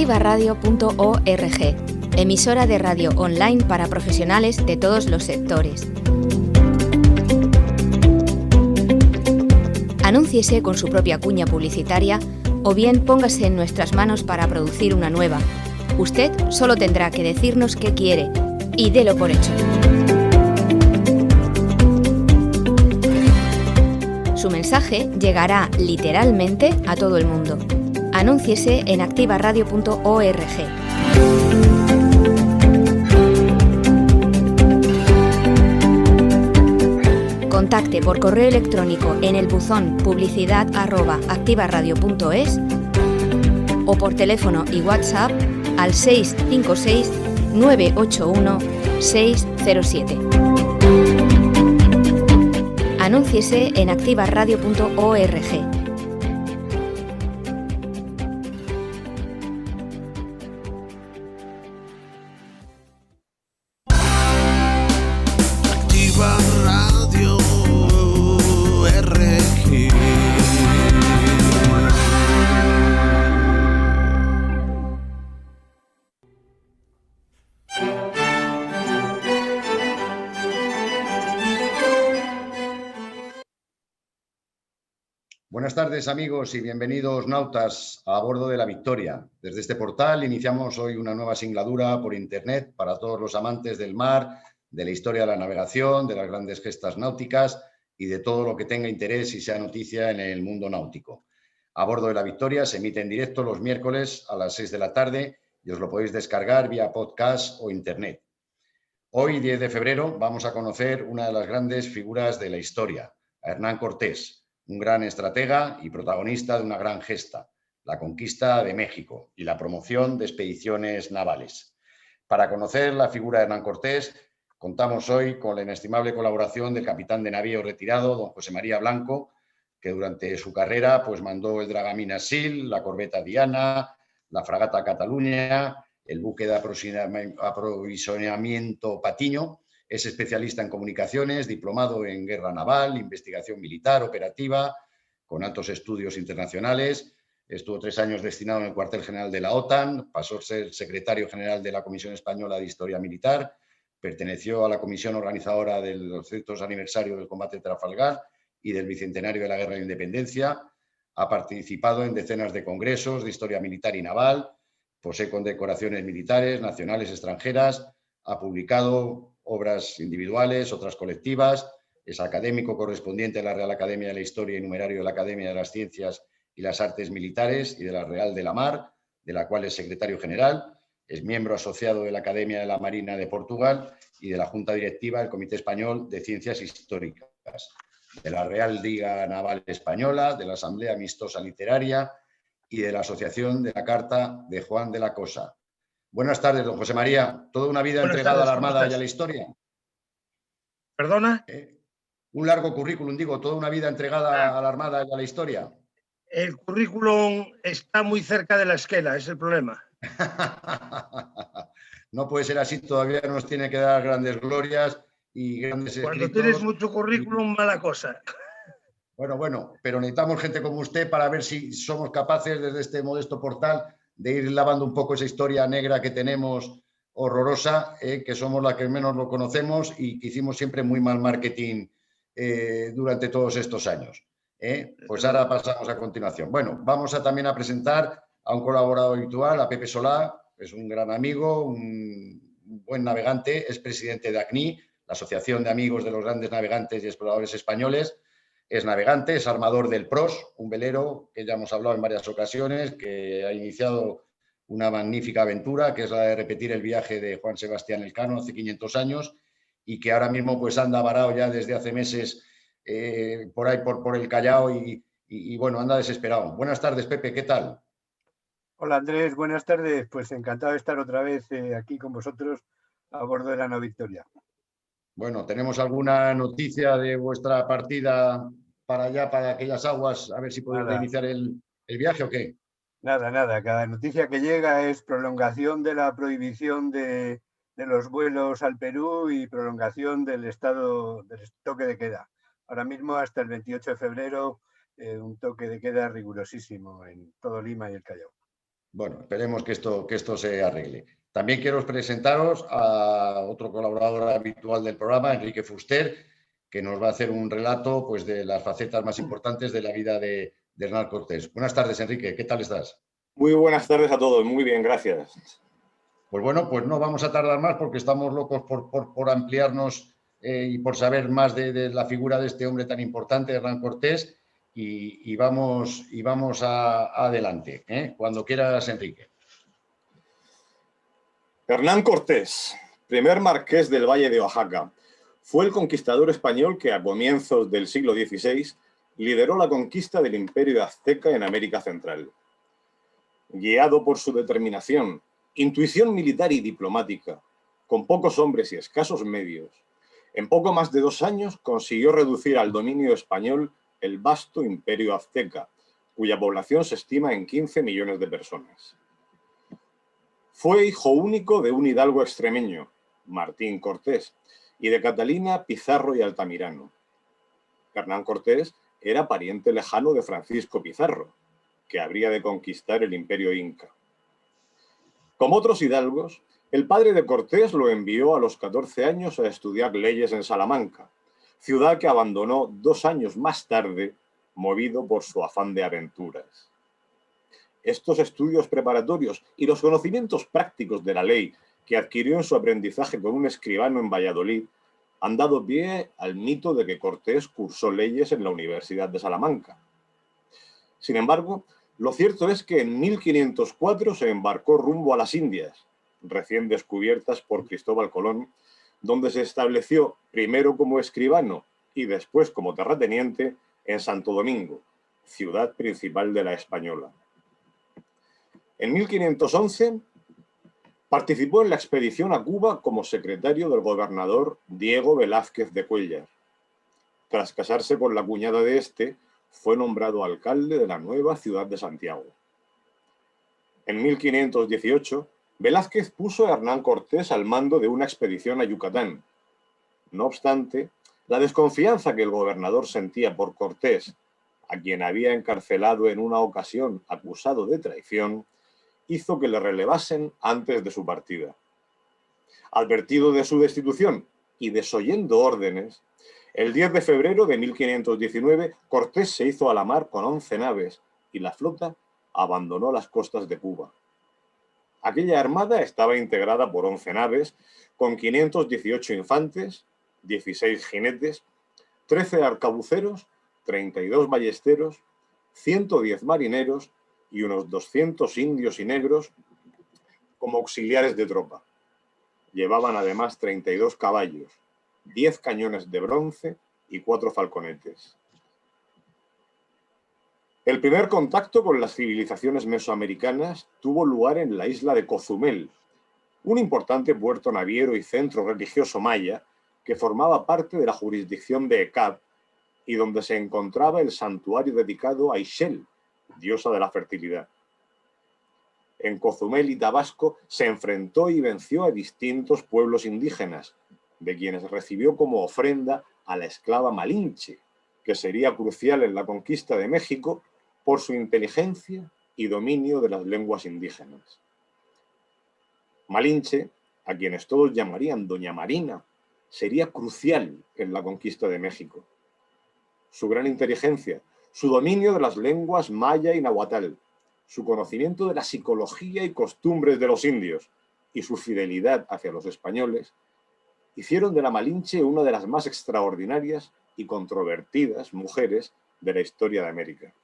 activaradio.org, emisora de radio online para profesionales de todos los sectores. Anúnciese con su propia cuña publicitaria o bien póngase en nuestras manos para producir una nueva. Usted solo tendrá que decirnos qué quiere y délo por hecho. Su mensaje llegará literalmente a todo el mundo. Anúnciese en activaradio.org. Contacte por correo electrónico en el buzón publicidad@activaradio.es o por teléfono y WhatsApp al 656 981 607. Anúnciese en activaradio.org. Buenas tardes, amigos, y bienvenidos, nautas, a bordo de la Victoria. Desde este portal iniciamos hoy una nueva singladura por Internet para todos los amantes del mar, de la historia de la navegación, de las grandes gestas náuticas y de todo lo que tenga interés y sea noticia en el mundo náutico. A bordo de la Victoria se emite en directo los miércoles a las 6 de la tarde y os lo podéis descargar vía podcast o Internet. Hoy, 10 de febrero, vamos a conocer una de las grandes figuras de la historia, a Hernán Cortés, un gran estratega y protagonista de una gran gesta, la conquista de México y la promoción de expediciones navales. Para conocer la figura de Hernán Cortés, contamos hoy con la inestimable colaboración del capitán de navío retirado, don José María Blanco, que durante su carrera mandó el Dragamina Sil, la corbeta Diana, la fragata Cataluña, el buque de aprovisionamiento Patiño. Es especialista en comunicaciones, diplomado en guerra naval, investigación militar, operativa, con altos estudios internacionales. Estuvo 3 años destinado en el cuartel general de la OTAN, pasó a ser secretario general de la Comisión Española de Historia Militar, perteneció a la comisión organizadora de los 200 aniversarios del combate de Trafalgar y del bicentenario de la Guerra de Independencia. Ha participado en decenas de congresos de historia militar y naval, posee condecoraciones militares, nacionales, extranjeras, ha publicado obras individuales, otras colectivas, es académico correspondiente de la Real Academia de la Historia y numerario de la Academia de las Ciencias y las Artes Militares y de la Real de la Mar, de la cual es secretario general, es miembro asociado de la Academia de la Marina de Portugal y de la Junta Directiva del Comité Español de Ciencias Históricas, de la Real Liga Naval Española, de la Asamblea Amistosa Literaria y de la Asociación de la Carta de Juan de la Cosa. Buenas tardes, don José María. ¿Toda una vida entregada a la Armada y a la historia? ¿Perdona? Un largo currículum, digo, toda una vida entregada a la Armada y a la historia. El currículum está muy cerca de la esquela, es el problema. No puede ser así, todavía nos tiene que dar grandes glorias y grandes escritos. Cuando tienes mucho currículum, mala cosa. Bueno, pero necesitamos gente como usted para ver si somos capaces desde este modesto portal de ir lavando un poco esa historia negra que tenemos horrorosa, que somos la que menos lo conocemos y que hicimos siempre muy mal marketing durante todos estos años. Pues ahora pasamos a continuación. Bueno, vamos también a presentar a un colaborador habitual, a Pepe Solá, es un gran amigo, un buen navegante, es presidente de ACNI, la Asociación de Amigos de los Grandes Navegantes y Exploradores Españoles. Es navegante, es armador del PROS, un velero que ya hemos hablado en varias ocasiones, que ha iniciado una magnífica aventura, que es la de repetir el viaje de Juan Sebastián Elcano hace 500 años y que ahora mismo pues anda varado ya desde hace meses por ahí, por el Callao y bueno, anda desesperado. Buenas tardes, Pepe, ¿qué tal? Hola, Andrés, buenas tardes. Pues encantado de estar otra vez aquí con vosotros a bordo de la nave Victoria. Bueno, ¿tenemos alguna noticia de vuestra partida para allá, para aquellas aguas? A ver si podéis reiniciar el viaje o qué. Nada. Cada noticia que llega es prolongación de la prohibición de los vuelos al Perú y prolongación del estado del toque de queda. Ahora mismo hasta el 28 de febrero un toque de queda rigurosísimo en todo Lima y el Callao. Bueno, esperemos que esto se arregle. También quiero presentaros a otro colaborador habitual del programa, Enrique Fuster, que nos va a hacer un relato pues, de las facetas más importantes de la vida de Hernán Cortés. Buenas tardes, Enrique. ¿Qué tal estás? Muy buenas tardes a todos. Muy bien, gracias. Pues bueno, pues no vamos a tardar más porque estamos locos por ampliarnos y por saber más de la figura de este hombre tan importante, Hernán Cortés, y vamos adelante. Cuando quieras, Enrique. Hernán Cortés, primer marqués del Valle de Oaxaca, fue el conquistador español que a comienzos del siglo XVI lideró la conquista del Imperio Azteca en América Central. Guiado por su determinación, intuición militar y diplomática, con pocos hombres y escasos medios, en poco más de 2 años consiguió reducir al dominio español el vasto Imperio Azteca, cuya población se estima en 15 millones de personas. Fue hijo único de un hidalgo extremeño, Martín Cortés, y de Catalina Pizarro y Altamirano. Hernán Cortés era pariente lejano de Francisco Pizarro, que habría de conquistar el imperio inca. Como otros hidalgos, el padre de Cortés lo envió a los 14 años a estudiar leyes en Salamanca, ciudad que abandonó 2 años más tarde, movido por su afán de aventuras. Estos estudios preparatorios y los conocimientos prácticos de la ley que adquirió en su aprendizaje con un escribano en Valladolid han dado pie al mito de que Cortés cursó leyes en la Universidad de Salamanca. Sin embargo, lo cierto es que en 1504 se embarcó rumbo a las Indias, recién descubiertas por Cristóbal Colón, donde se estableció primero como escribano y después como terrateniente en Santo Domingo, ciudad principal de la Española. En 1511 participó en la expedición a Cuba como secretario del gobernador Diego Velázquez de Cuéllar. Tras casarse con la cuñada de este, fue nombrado alcalde de la nueva ciudad de Santiago. En 1518, Velázquez puso a Hernán Cortés al mando de una expedición a Yucatán. No obstante, la desconfianza que el gobernador sentía por Cortés, a quien había encarcelado en una ocasión acusado de traición, hizo que le relevasen antes de su partida. Advertido de su destitución y desoyendo órdenes, el 10 de febrero de 1519 Cortés se hizo a la mar con 11 naves y la flota abandonó las costas de Cuba. Aquella armada estaba integrada por 11 naves, con 518 infantes, 16 jinetes, 13 arcabuceros, 32 ballesteros, 110 marineros y unos 200 indios y negros como auxiliares de tropa. Llevaban además 32 caballos, 10 cañones de bronce y 4 falconetes. El primer contacto con las civilizaciones mesoamericanas tuvo lugar en la isla de Cozumel, un importante puerto naviero y centro religioso maya que formaba parte de la jurisdicción de Ecab y donde se encontraba el santuario dedicado a Ixchel, diosa de la fertilidad. En Cozumel y Tabasco se enfrentó y venció a distintos pueblos indígenas, de quienes recibió como ofrenda a la esclava Malinche, que sería crucial en la conquista de México por su inteligencia y dominio de las lenguas indígenas. Malinche, a quienes todos llamarían Doña Marina, sería crucial en la conquista de México. Su gran inteligencia, su dominio de las lenguas maya y nahuatl, su conocimiento de la psicología y costumbres de los indios y su fidelidad hacia los españoles hicieron de la Malinche una de las más extraordinarias y controvertidas mujeres de la historia de América.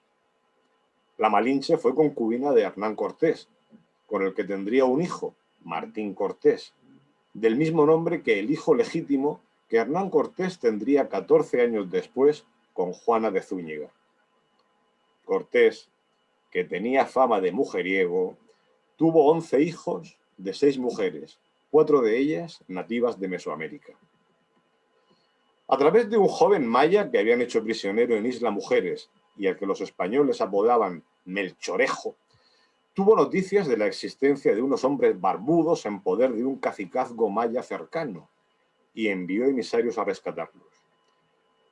La Malinche fue concubina de Hernán Cortés, con el que tendría un hijo, Martín Cortés, del mismo nombre que el hijo legítimo que Hernán Cortés tendría 14 años después con Juana de Zúñiga. Cortés, que tenía fama de mujeriego, tuvo 11 hijos de 6 mujeres, 4 de ellas nativas de Mesoamérica. A través de un joven maya que habían hecho prisionero en Isla Mujeres y al que los españoles apodaban Melchorejo, tuvo noticias de la existencia de unos hombres barbudos en poder de un cacicazgo maya cercano y envió emisarios a rescatarlos.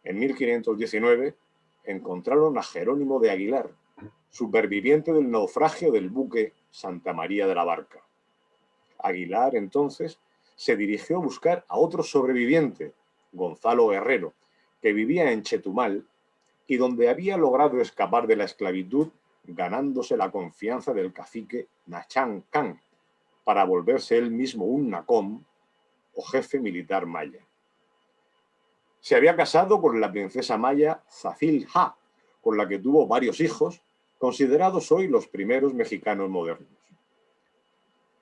En 1519 encontraron a Jerónimo de Aguilar, superviviente del naufragio del buque Santa María de la Barca. Aguilar, entonces, se dirigió a buscar a otro sobreviviente, Gonzalo Guerrero, que vivía en Chetumal y donde había logrado escapar de la esclavitud ganándose la confianza del cacique Nachán Can para volverse él mismo un nacom o jefe militar maya. Se había casado con la princesa maya Zacil Ha, con la que tuvo varios hijos, considerados hoy los primeros mexicanos modernos.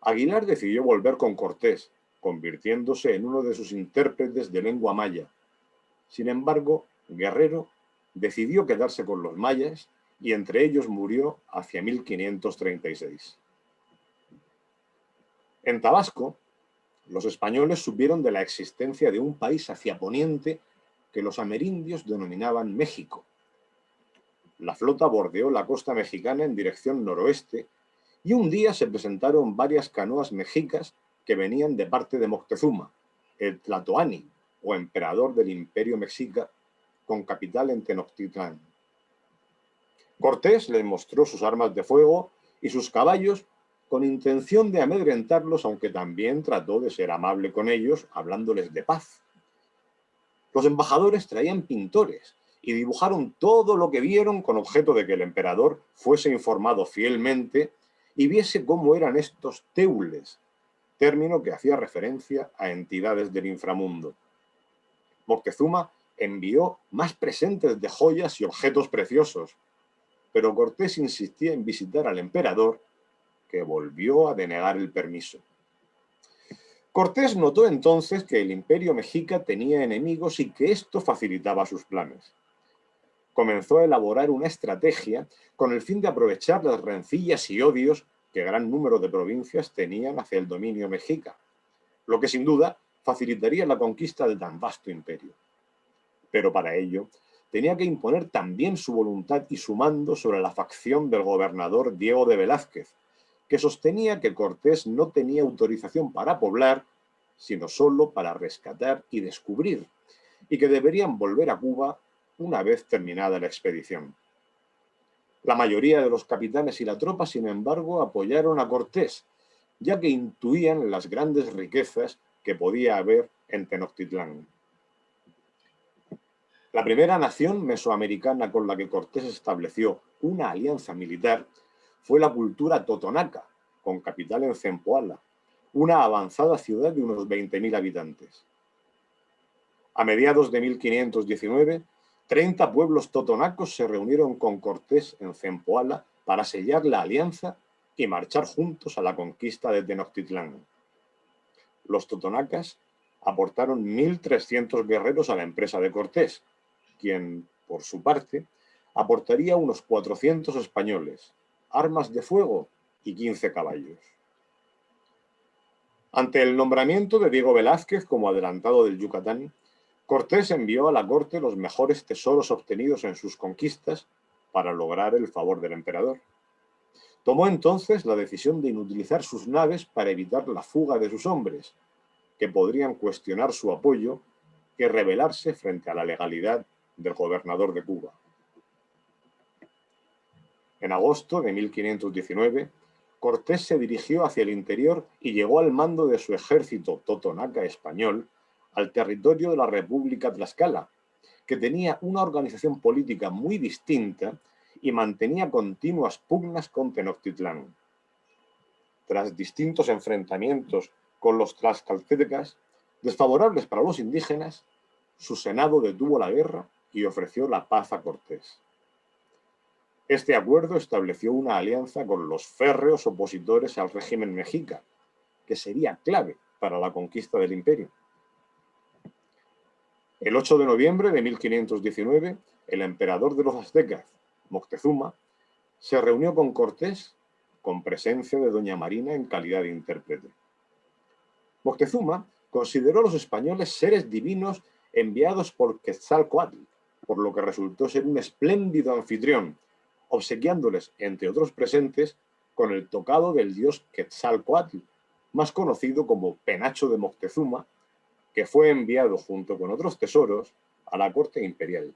Aguilar decidió volver con Cortés, convirtiéndose en uno de sus intérpretes de lengua maya. Sin embargo, Guerrero decidió quedarse con los mayas y entre ellos murió hacia 1536. En Tabasco, los españoles supieron de la existencia de un país hacia poniente que los amerindios denominaban México. La flota bordeó la costa mexicana en dirección noroeste y un día se presentaron varias canoas mexicas que venían de parte de Moctezuma, el Tlatoani, o emperador del Imperio Mexica, con capital en Tenochtitlán. Cortés les mostró sus armas de fuego y sus caballos con intención de amedrentarlos, aunque también trató de ser amable con ellos, hablándoles de paz. Los embajadores traían pintores y dibujaron todo lo que vieron con objeto de que el emperador fuese informado fielmente y viese cómo eran estos teules, término que hacía referencia a entidades del inframundo. Moctezuma envió más presentes de joyas y objetos preciosos, pero Cortés insistía en visitar al emperador, que volvió a denegar el permiso. Cortés notó entonces que el Imperio Mexica tenía enemigos y que esto facilitaba sus planes. Comenzó a elaborar una estrategia con el fin de aprovechar las rencillas y odios que gran número de provincias tenían hacia el dominio mexica, lo que sin duda facilitaría la conquista de tan vasto imperio. Pero para ello tenía que imponer también su voluntad y su mando sobre la facción del gobernador Diego de Velázquez, que sostenía que Cortés no tenía autorización para poblar, sino solo para rescatar y descubrir, y que deberían volver a Cuba una vez terminada la expedición. La mayoría de los capitanes y la tropa, sin embargo, apoyaron a Cortés, ya que intuían las grandes riquezas que podía haber en Tenochtitlán. La primera nación mesoamericana con la que Cortés estableció una alianza militar fue la cultura totonaca, con capital en Zempoala, una avanzada ciudad de unos 20.000 habitantes. A mediados de 1519, 30 pueblos totonacos se reunieron con Cortés en Zempoala para sellar la alianza y marchar juntos a la conquista de Tenochtitlán. Los totonacas aportaron 1.300 guerreros a la empresa de Cortés, quien, por su parte, aportaría unos 400 españoles, armas de fuego y 15 caballos. Ante el nombramiento de Diego Velázquez como adelantado del Yucatán, Cortés envió a la corte los mejores tesoros obtenidos en sus conquistas para lograr el favor del emperador. Tomó entonces la decisión de inutilizar sus naves para evitar la fuga de sus hombres, que podrían cuestionar su apoyo y rebelarse frente a la legalidad del gobernador de Cuba. En agosto de 1519, Cortés se dirigió hacia el interior y llegó al mando de su ejército totonaca español al territorio de la República Tlaxcala, que tenía una organización política muy distinta y mantenía continuas pugnas con Tenochtitlán. Tras distintos enfrentamientos con los tlaxcaltecas, desfavorables para los indígenas, su senado detuvo la guerra y ofreció la paz a Cortés. Este acuerdo estableció una alianza con los férreos opositores al régimen mexica, que sería clave para la conquista del imperio. El 8 de noviembre de 1519, el emperador de los aztecas, Moctezuma, se reunió con Cortés con presencia de doña Marina en calidad de intérprete. Moctezuma consideró a los españoles seres divinos enviados por Quetzalcóatl, por lo que resultó ser un espléndido anfitrión, obsequiándoles, entre otros presentes, con el tocado del dios Quetzalcóatl, más conocido como penacho de Moctezuma, que fue enviado junto con otros tesoros a la corte imperial.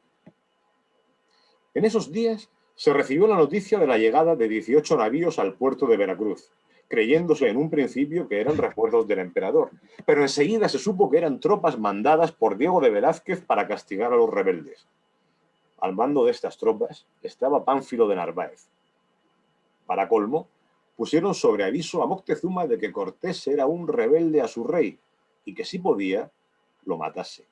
En esos días se recibió la noticia de la llegada de 18 navíos al puerto de Veracruz, creyéndose en un principio que eran refuerzos del emperador, pero enseguida se supo que eran tropas mandadas por Diego de Velázquez para castigar a los rebeldes. Al mando de estas tropas estaba Pánfilo de Narváez. Para colmo, pusieron sobre aviso a Moctezuma de que Cortés era un rebelde a su rey y que si podía, lo matase.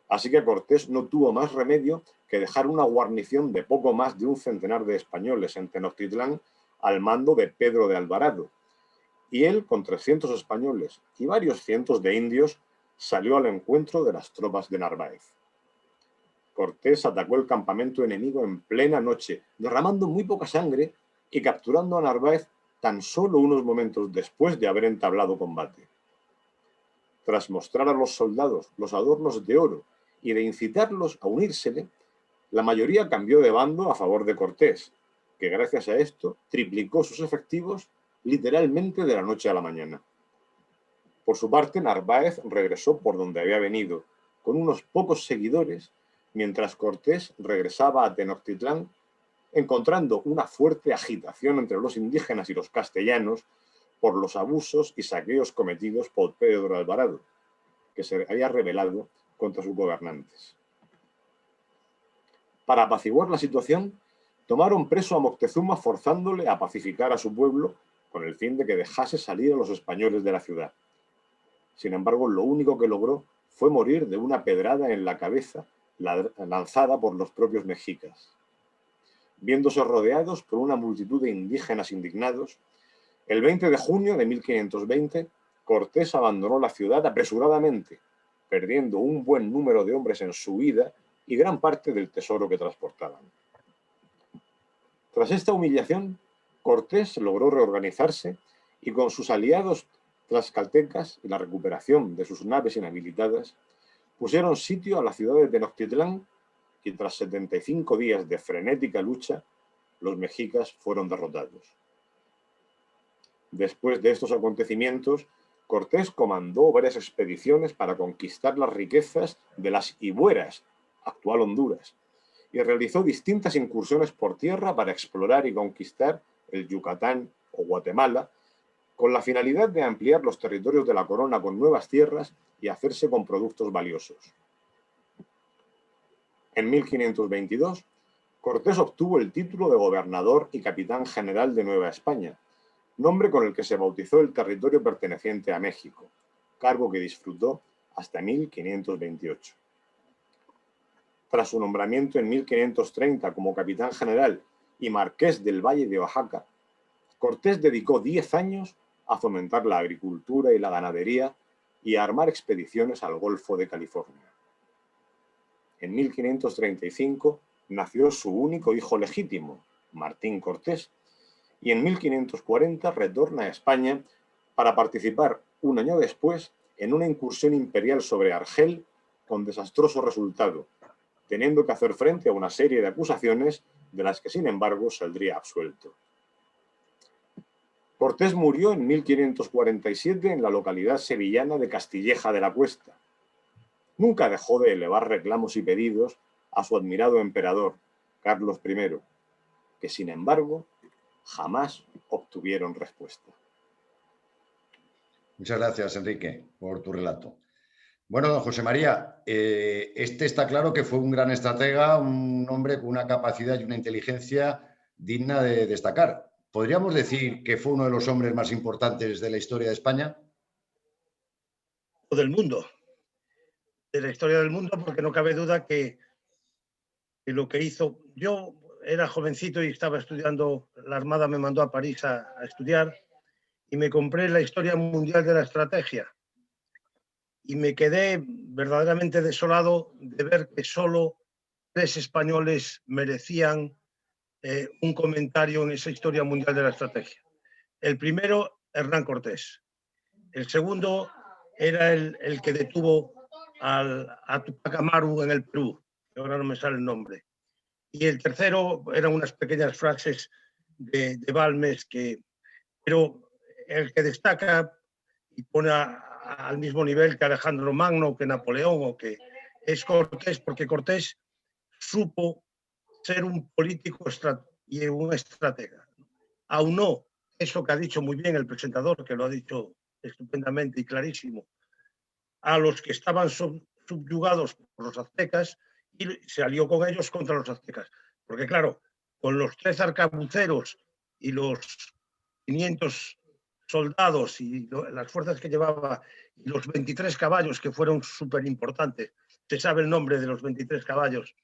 Así que Cortés no tuvo más remedio que dejar una guarnición de poco más de un centenar de españoles en Tenochtitlán al mando de Pedro de Alvarado, y él, con 300 españoles y varios cientos de indios, salió al encuentro de las tropas de Narváez. Cortés atacó el campamento enemigo en plena noche, derramando muy poca sangre y capturando a Narváez tan solo unos momentos después de haber entablado combate. Tras mostrar a los soldados los adornos de oro y de incitarlos a unírsele, la mayoría cambió de bando a favor de Cortés, que gracias a esto triplicó sus efectivos literalmente de la noche a la mañana. Por su parte, Narváez regresó por donde había venido, con unos pocos seguidores, mientras Cortés regresaba a Tenochtitlán, encontrando una fuerte agitación entre los indígenas y los castellanos por los abusos y saqueos cometidos por Pedro de Alvarado, que se había rebelado contra sus gobernantes. Para apaciguar la situación, tomaron preso a Moctezuma forzándole a pacificar a su pueblo con el fin de que dejase salir a los españoles de la ciudad. Sin embargo, lo único que logró fue morir de una pedrada en la cabeza lanzada por los propios mexicas. Viéndose rodeados por una multitud de indígenas indignados, el 20 de junio de 1520, Cortés abandonó la ciudad apresuradamente, perdiendo un buen número de hombres en su huida y gran parte del tesoro que transportaban. Tras esta humillación, Cortés logró reorganizarse y con sus aliados tlaxcaltecas y la recuperación de sus naves inhabilitadas, pusieron sitio a la ciudad de Tenochtitlán y tras 75 días de frenética lucha, los mexicas fueron derrotados. Después de estos acontecimientos, Cortés comandó varias expediciones para conquistar las riquezas de las Ibueras, actual Honduras, y realizó distintas incursiones por tierra para explorar y conquistar el Yucatán o Guatemala, con la finalidad de ampliar los territorios de la corona con nuevas tierras y hacerse con productos valiosos. En 1522, Cortés obtuvo el título de gobernador y capitán general de Nueva España, nombre con el que se bautizó el territorio perteneciente a México, cargo que disfrutó hasta 1528. Tras su nombramiento en 1530 como capitán general y marqués del Valle de Oaxaca, Cortés dedicó 10 años a fomentar la agricultura y la ganadería y a armar expediciones al Golfo de California. En 1535 nació su único hijo legítimo, Martín Cortés, y en 1540 retorna a España para participar un año después en una incursión imperial sobre Argel con desastroso resultado, teniendo que hacer frente a una serie de acusaciones de las que, sin embargo, saldría absuelto. Cortés murió en 1547 en la localidad sevillana de Castilleja de la Cuesta. Nunca dejó de elevar reclamos y pedidos a su admirado emperador, Carlos I, que, sin embargo, jamás obtuvieron respuesta. Muchas gracias, Enrique, por tu relato. Bueno, don José María, este está claro que fue un gran estratega, un hombre con una capacidad y una inteligencia digna de destacar. ¿Podríamos decir que fue uno de los hombres más importantes de la historia de España? O del mundo. De la historia del mundo, porque no cabe duda que lo que hizo... Yo era jovencito y estaba estudiando, la Armada me mandó a París a estudiar y me compré la Historia Mundial de la Estrategia. Y me quedé verdaderamente desolado de ver que solo 3 españoles merecían un comentario en esa Historia Mundial de la Estrategia. El primero, Hernán Cortés. El segundo era el que detuvo a Tupac Amaru en el Perú, que ahora no me sale el nombre. Y el tercero eran unas pequeñas frases de Balmes, pero el que destaca y pone al mismo nivel que Alejandro Magno, que Napoleón, o que es Cortés, porque Cortés supo ser un político y un estratega. Aunó eso que ha dicho muy bien el presentador, que lo ha dicho estupendamente y clarísimo, a los que estaban subyugados por los aztecas y se alió con ellos contra los aztecas. Porque claro, con los 3 arcabuceros y los 500 soldados y las fuerzas que llevaba y los 23 caballos que fueron súper importantes, se sabe el nombre de los 23 caballos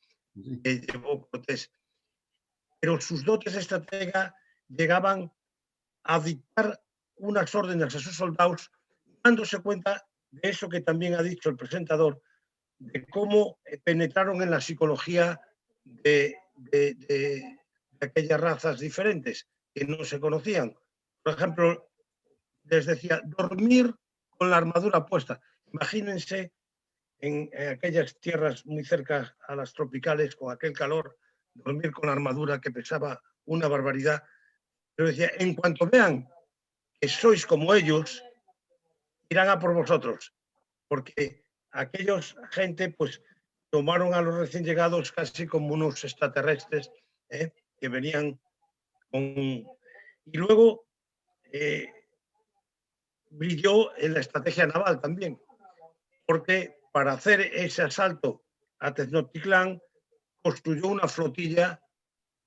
que llevó Cortés, pero sus dotes de estratega llegaban a dictar unas órdenes a sus soldados, dándose cuenta de eso que también ha dicho el presentador, de cómo penetraron en la psicología de aquellas razas diferentes que no se conocían. Por ejemplo, les decía, dormir con la armadura puesta. Imagínense en aquellas tierras muy cerca a las tropicales, con aquel calor, dormir con la armadura que pesaba una barbaridad. Pero decía, en cuanto vean que sois como ellos, irán a por vosotros, porque aquellos gente pues tomaron a los recién llegados casi como unos extraterrestres que venían con... Y luego brilló en la estrategia naval también, porque para hacer ese asalto a Tenochtitlán construyó una flotilla,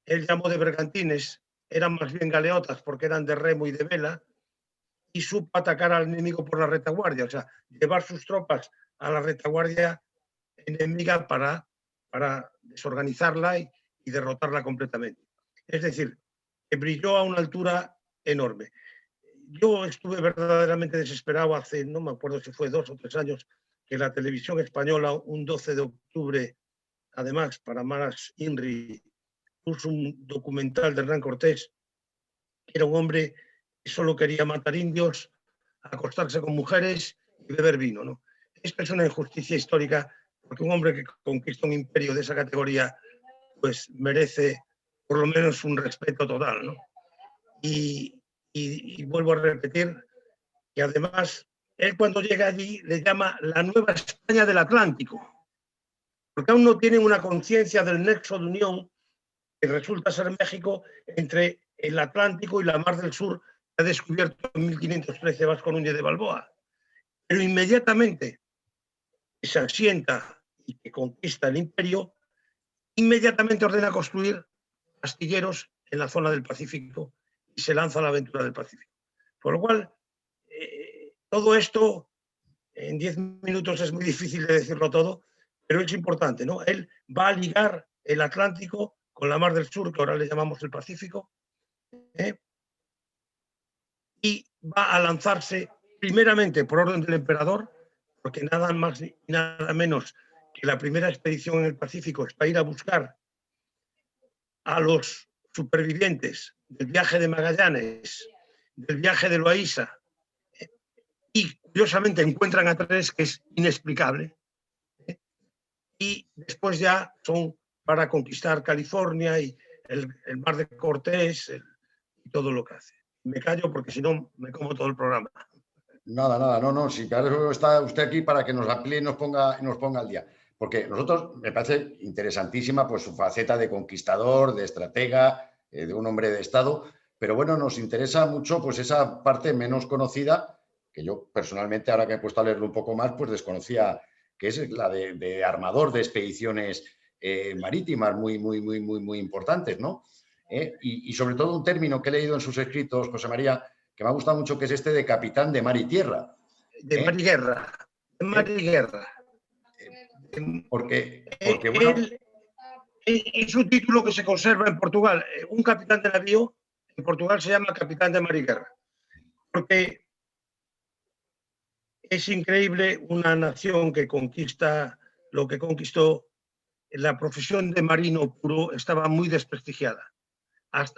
él llamó de bergantines, eran más bien galeotas porque eran de remo y de vela, y supo atacar al enemigo por la retaguardia, o sea, llevar sus tropas a la retaguardia enemiga para desorganizarla y derrotarla completamente. Es decir, que brilló a una altura enorme. Yo estuve verdaderamente desesperado hace, no me acuerdo si fue 2 o 3 años, que la televisión española, un 12 de octubre, además, para Maras Inri, puso un documental de Hernán Cortés, que era un hombre que solo quería matar indios, acostarse con mujeres y beber vino, ¿no? Esto es una injusticia histórica, porque un hombre que conquista un imperio de esa categoría, pues merece por lo menos un respeto total, ¿no? Y vuelvo a repetir que además él cuando llega allí le llama la Nueva España del Atlántico, porque aún no tienen una conciencia del nexo de unión que resulta ser México entre el Atlántico y la Mar del Sur, que ha descubierto en 1513 Vasco Núñez de Balboa. Pero inmediatamente que se asienta y que conquista el imperio, inmediatamente ordena construir astilleros en la zona del Pacífico y se lanza a la aventura del Pacífico. Por lo cual, todo esto en 10 minutos es muy difícil de decirlo todo, pero es importante, ¿no? Él va a ligar el Atlántico con la Mar del Sur, que ahora le llamamos el Pacífico, y va a lanzarse primeramente por orden del emperador, porque nada más ni nada menos que la primera expedición en el Pacífico es para ir a buscar a los supervivientes del viaje de Magallanes, del viaje de Loaiza, y curiosamente encuentran a 3, que es inexplicable, y después ya son para conquistar California y el mar de Cortés y todo lo que hace. Me callo porque si no me como todo el programa. Nada, no, si para eso está usted aquí para que nos amplíe y nos ponga al día. Porque nosotros, me parece interesantísima pues su faceta de conquistador, de estratega, de un hombre de Estado, pero bueno, nos interesa mucho pues esa parte menos conocida, que yo personalmente, ahora que he puesto a leerlo un poco más, pues desconocía, que es la de armador de expediciones marítimas muy importantes, ¿no? Y sobre todo un término que he leído en sus escritos, José María, que me ha gustado mucho, que es este de capitán de mar y tierra. De mar y guerra. De mar y guerra. Porque bueno... Es un título que se conserva en Portugal. Un capitán de navío en Portugal se llama capitán de mar y guerra. Porque es increíble una nación que conquista lo que conquistó. La profesión de marino puro estaba muy desprestigiada.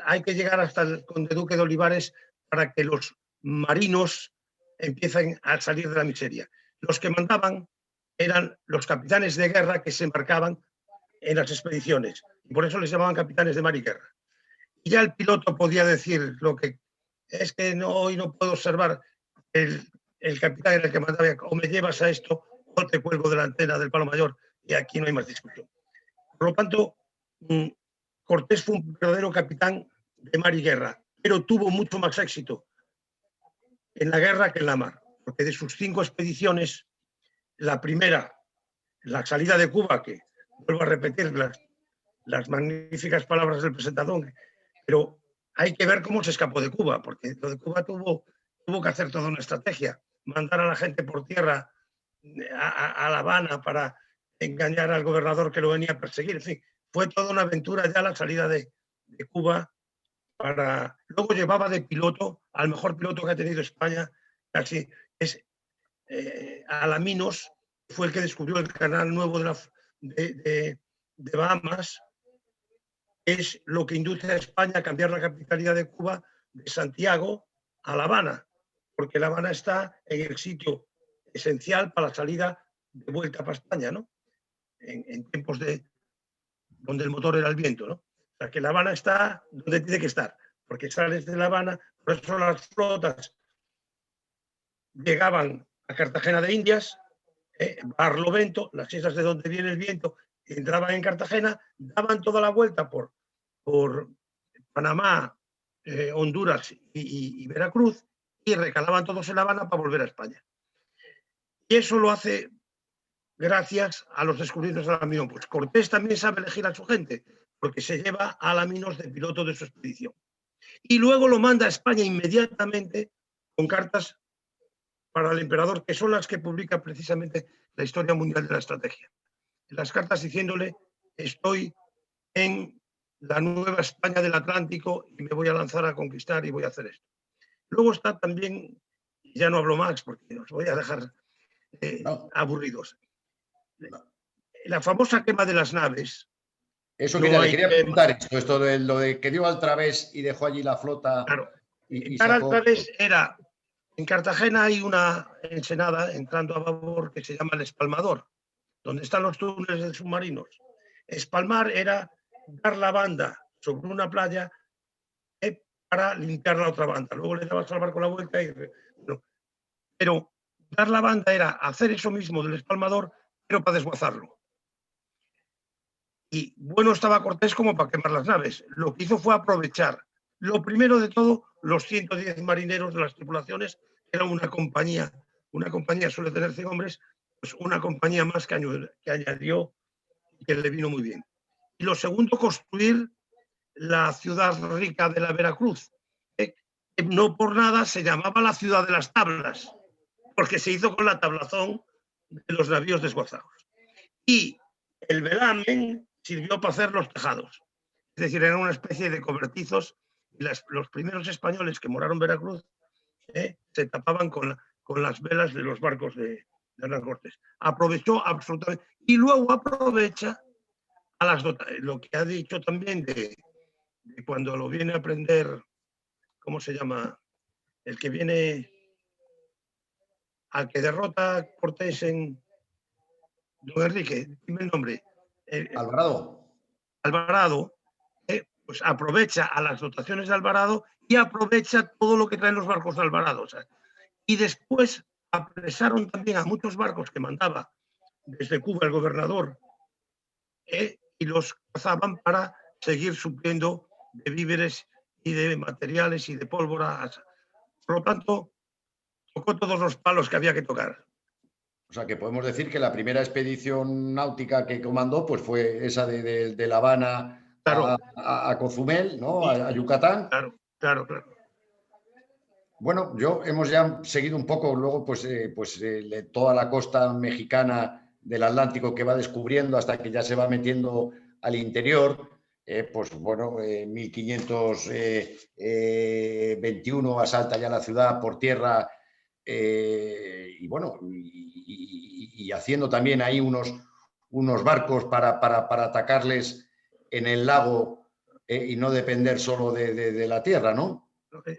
Hay que llegar hasta el conde duque de Olivares para que los marinos empiecen a salir de la miseria. Los que mandaban eran los capitanes de guerra que se embarcaban en las expediciones, y por eso les llamaban capitanes de mar y guerra. Y ya el piloto podía decir lo que es que no, hoy no puedo observar, el capitán era el que mandaba, o me llevas a esto o te cuelgo de la antena del palo mayor, y aquí no hay más discusión. Por lo tanto, Cortés fue un verdadero capitán de mar y guerra, pero tuvo mucho más éxito en la guerra que en la mar, porque de sus 5 expediciones, la primera, la salida de Cuba, que vuelvo a repetir las magníficas palabras del presentador, pero hay que ver cómo se escapó de Cuba, porque lo de Cuba tuvo que hacer toda una estrategia, mandar a la gente por tierra a La Habana para engañar al gobernador que lo venía a perseguir. En fin, fue toda una aventura ya la salida de Cuba. Luego llevaba de piloto al mejor piloto que ha tenido España, casi es Alaminos, fue el que descubrió el canal nuevo de Bahamas. Es lo que induce a España a cambiar la capitalidad de Cuba de Santiago a La Habana, porque La Habana está en el sitio esencial para la salida de vuelta para España, ¿no? En tiempos donde el motor era el viento, ¿no? O sea, que La Habana está donde tiene que estar, porque sales de La Habana, por eso las flotas llegaban a Cartagena de Indias, Barlovento, las islas de donde viene el viento, entraban en Cartagena, daban toda la vuelta por Panamá, Honduras y Veracruz, y recalaban todos en La Habana para volver a España. Y eso lo hace gracias a los descubrimientos de Alaminos. Pues Cortés también sabe elegir a su gente, porque se lleva a Alaminos de piloto de su expedición. Y luego lo manda a España inmediatamente con cartas para el emperador, que son las que publica precisamente la Historia Mundial de la Estrategia. Las cartas diciéndole: estoy en la nueva España del Atlántico y me voy a lanzar a conquistar y voy a hacer esto. Luego está también, ya no hablo más porque os voy a dejar aburridos, la famosa quema de las naves. Eso le quería preguntar, esto de lo de que dio al través y dejó allí la flota. Claro, y dar al través era, en Cartagena hay una ensenada entrando a babor que se llama el Espalmador, donde están los túneles de submarinos. Espalmar era dar la banda sobre una playa para limpiar la otra banda. Luego le dabas al barco la vuelta. Pero dar la banda era hacer eso mismo del Espalmador, pero para desguazarlo. Y bueno estaba Cortés como para quemar las naves. Lo que hizo fue aprovechar, lo primero de todo, los 110 marineros de las tripulaciones, que era una compañía suele tener 100 hombres, pues una compañía más que añadió y que le vino muy bien. Y lo segundo, construir la ciudad rica de la Veracruz. No por nada se llamaba la ciudad de las tablas, porque se hizo con la tablazón de los navíos desguazados. Y el velamen sirvió para hacer los tejados. Es decir, era una especie de cobertizos. Y los primeros españoles que moraron en Veracruz se tapaban con las velas de los barcos de Hernán Cortés. Aprovechó absolutamente. Y luego aprovecha a lo que ha dicho también de cuando lo viene a aprender, ¿cómo se llama? El que viene, al que derrota a Cortés en Don Enrique, dime el nombre. Alvarado, pues aprovecha a las dotaciones de Alvarado y aprovecha todo lo que traen los barcos de Alvarado. O sea, y después apresaron también a muchos barcos que mandaba desde Cuba el gobernador y los cazaban para seguir supliendo de víveres y de materiales y de pólvora. Por lo tanto, tocó todos los palos que había que tocar. O sea, que podemos decir que la primera expedición náutica que comandó pues fue esa de La Habana, claro, a Cozumel, ¿no? A Yucatán. Claro. Bueno, hemos ya seguido un poco luego toda la costa mexicana del Atlántico que va descubriendo hasta que ya se va metiendo al interior. Pues bueno, 1521 asalta ya la ciudad por tierra y bueno, y haciendo también ahí unos barcos para atacarles en el lago y no depender solo de la tierra, ¿no?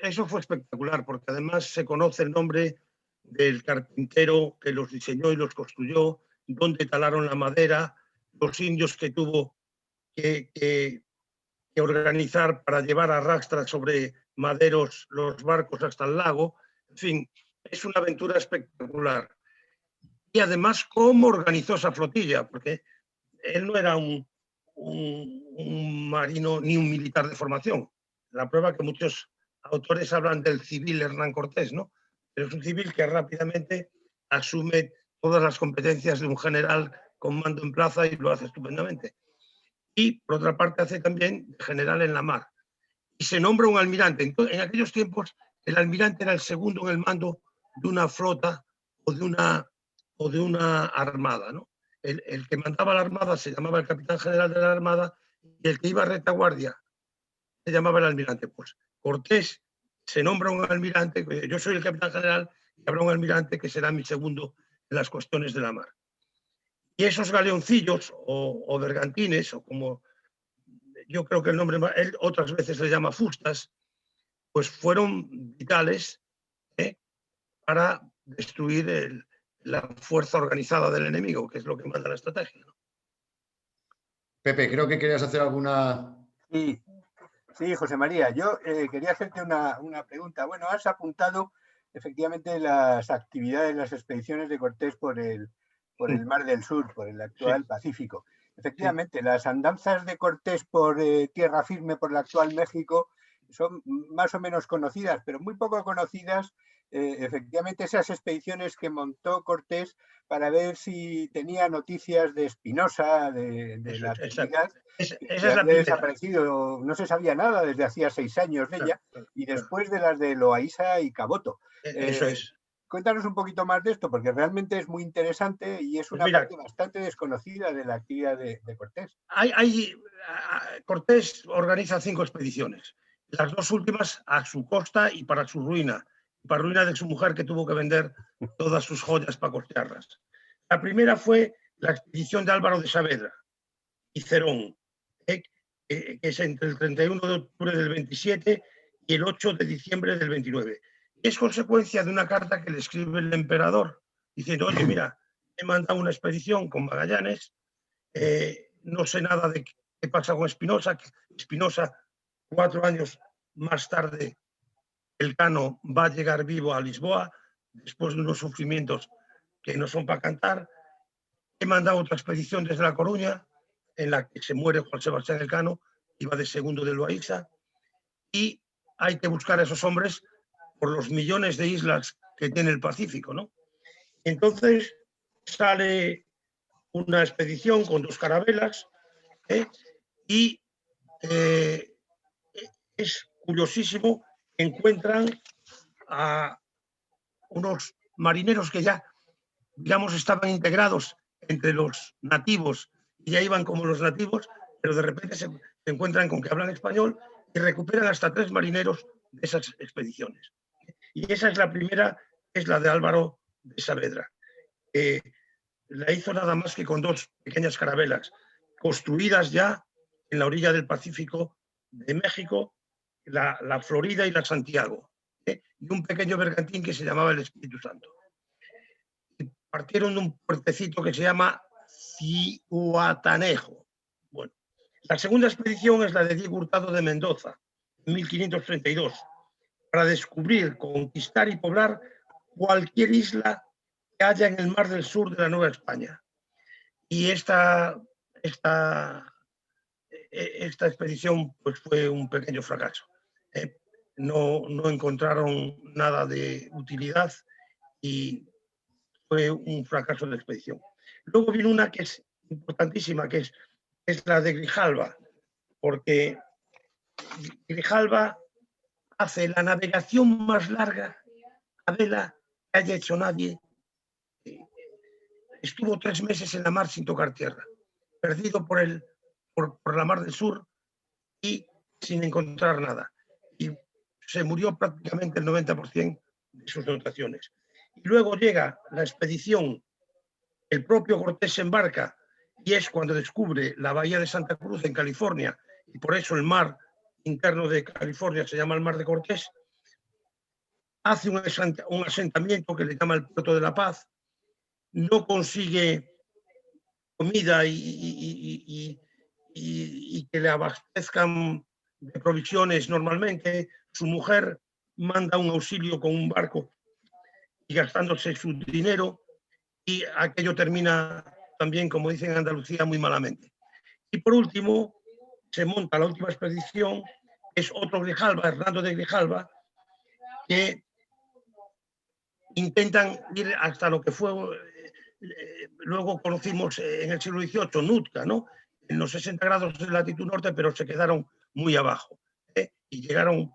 Eso fue espectacular, porque además se conoce el nombre del carpintero que los diseñó y los construyó, dónde talaron la madera, los indios que tuvo que organizar para llevar a rastras sobre maderos los barcos hasta el lago. En fin, es una aventura espectacular. Y además, cómo organizó esa flotilla, porque él no era un un marino ni un militar de formación. La prueba que muchos autores hablan del civil Hernán Cortés, ¿no? Pero es un civil que rápidamente asume todas las competencias de un general con mando en plaza y lo hace estupendamente. Y, por otra parte, hace también general en la mar. Y se nombra un almirante. Entonces, en aquellos tiempos, el almirante era el segundo en el mando de una flota o de una armada, ¿no? El que mandaba la armada se llamaba el capitán general de la armada y el que iba a retaguardia se llamaba el almirante. Pues Cortés se nombra un almirante, yo soy el capitán general y habrá un almirante que será mi segundo en las cuestiones de la mar. Y esos galeoncillos o bergantines, o como yo creo que el nombre, él otras veces le llama fustas, pues fueron vitales para destruir la fuerza organizada del enemigo, que es lo que manda la estrategia, ¿no? Pepe, creo que querías hacer alguna... Sí, José María, yo quería hacerte una pregunta. Bueno, has apuntado efectivamente las actividades, las expediciones de Cortés por el Mar del Sur, por el actual Pacífico. Efectivamente, las andanzas de Cortés por tierra firme, por el actual México, son más o menos conocidas, pero muy poco conocidas. Efectivamente, esas expediciones que montó Cortés para ver si tenía noticias de Espinosa, de la actividad, esa que es la había primera. desaparecido, no se sabía nada desde hacía 6 años de ella, y después de las de Loaiza y Caboto. Eso es. Cuéntanos un poquito más de esto, porque realmente es muy interesante y es una parte bastante desconocida de la actividad de Cortés. Cortés organiza 5 expediciones, las 2 últimas a su costa y para su ruina, para ruina de su mujer, que tuvo que vender todas sus joyas para costearlas. La primera fue la expedición de Álvaro de Saavedra y Cerón, que es entre el 31 de octubre del 27 y el 8 de diciembre del 29. Es consecuencia de una carta que le escribe el emperador diciendo: oye, mira, he mandado una expedición con Magallanes, no sé nada de qué pasa con Espinosa. Espinosa, 4 años más tarde, Elcano va a llegar vivo a Lisboa después de unos sufrimientos que no son para cantar. He mandado otra expedición desde La Coruña en la que se muere Juan Sebastián Elcano, iba de segundo de Loaiza, y hay que buscar a esos hombres por los millones de islas que tiene el Pacífico, ¿no? Entonces sale una expedición con 2 carabelas y es curiosísimo, encuentran a unos marineros que ya, digamos, estaban integrados entre los nativos y ya iban como los nativos, pero de repente se encuentran con que hablan español y recuperan hasta 3 marineros de esas expediciones. Y esa es la primera, es la de Álvaro de Saavedra. La hizo nada más que con 2 pequeñas carabelas construidas ya en la orilla del Pacífico de México, la Florida y la Santiago, y un pequeño bergantín que se llamaba el Espíritu Santo. Y partieron de un puertecito que se llama Cihuatanejo. Bueno, la segunda expedición es la de Diego Hurtado de Mendoza, en 1532, para descubrir, conquistar y poblar cualquier isla que haya en el Mar del Sur de la Nueva España. Y esta expedición pues, fue un pequeño fracaso. No encontraron nada de utilidad y fue un fracaso de expedición. Luego viene una que es importantísima, que es la de Grijalva, porque Grijalva hace la navegación más larga a vela que haya hecho nadie. Estuvo 3 meses en la mar sin tocar tierra, perdido por la Mar del Sur y sin encontrar nada. Y se murió prácticamente el 90% de sus dotaciones. Y luego llega la expedición, el propio Cortés se embarca y es cuando descubre la bahía de Santa Cruz en California, y por eso el mar interno de California se llama el Mar de Cortés. Hace un asentamiento que le llama el Puerto de la Paz, no consigue comida y que le abastezcan de provisiones normalmente. Su mujer manda un auxilio con un barco y gastándose su dinero, y aquello termina también, como dicen en Andalucía, muy malamente. Y por último, se monta la última expedición, es otro Grijalva, Hernando de Grijalva, que intentan ir hasta lo que fue, luego conocimos en el siglo XVIII, Nootka, ¿no? En los 60 grados de latitud norte, pero se quedaron muy abajo, y llegaron un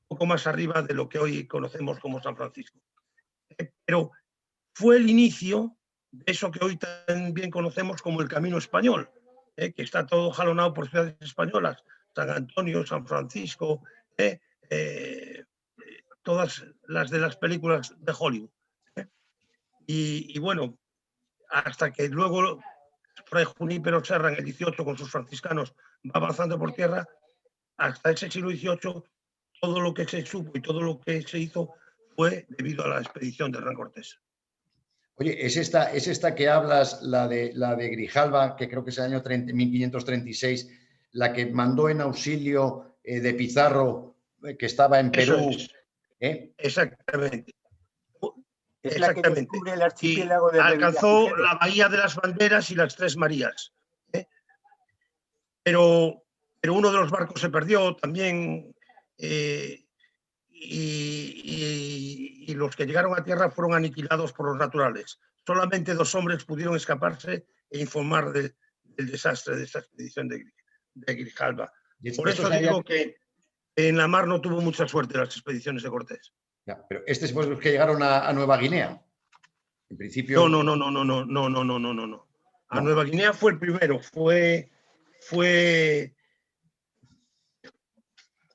poco más arriba de lo que hoy conocemos como San Francisco. Pero fue el inicio de eso que hoy también conocemos como el Camino Español, que está todo jalonado por ciudades españolas, San Antonio, San Francisco, todas las de las películas de Hollywood. Y bueno, hasta que luego Fray Junípero Serra en el 18 con sus franciscanos va avanzando por tierra, hasta ese siglo XVIII todo lo que se supo y todo lo que se hizo fue debido a la expedición de Hernán Cortés. Oye, ¿es esta que hablas, la de Grijalva, que creo que es el año 1536, la que mandó en auxilio de Pizarro, que estaba en Perú? Exactamente. Es la que descubre el archipiélago de alcanzó la Bahía de las Banderas y las Tres Marías. Pero uno de los barcos se perdió también, y los que llegaron a tierra fueron aniquilados por los naturales. Solamente 2 hombres pudieron escaparse e informar del desastre de esta expedición de Grijalva. Por eso digo que en la mar no tuvo mucha suerte las expediciones de Cortés. Ya, pero este es los que llegaron a Nueva Guinea. En principio. No. A Nueva Guinea fue el primero.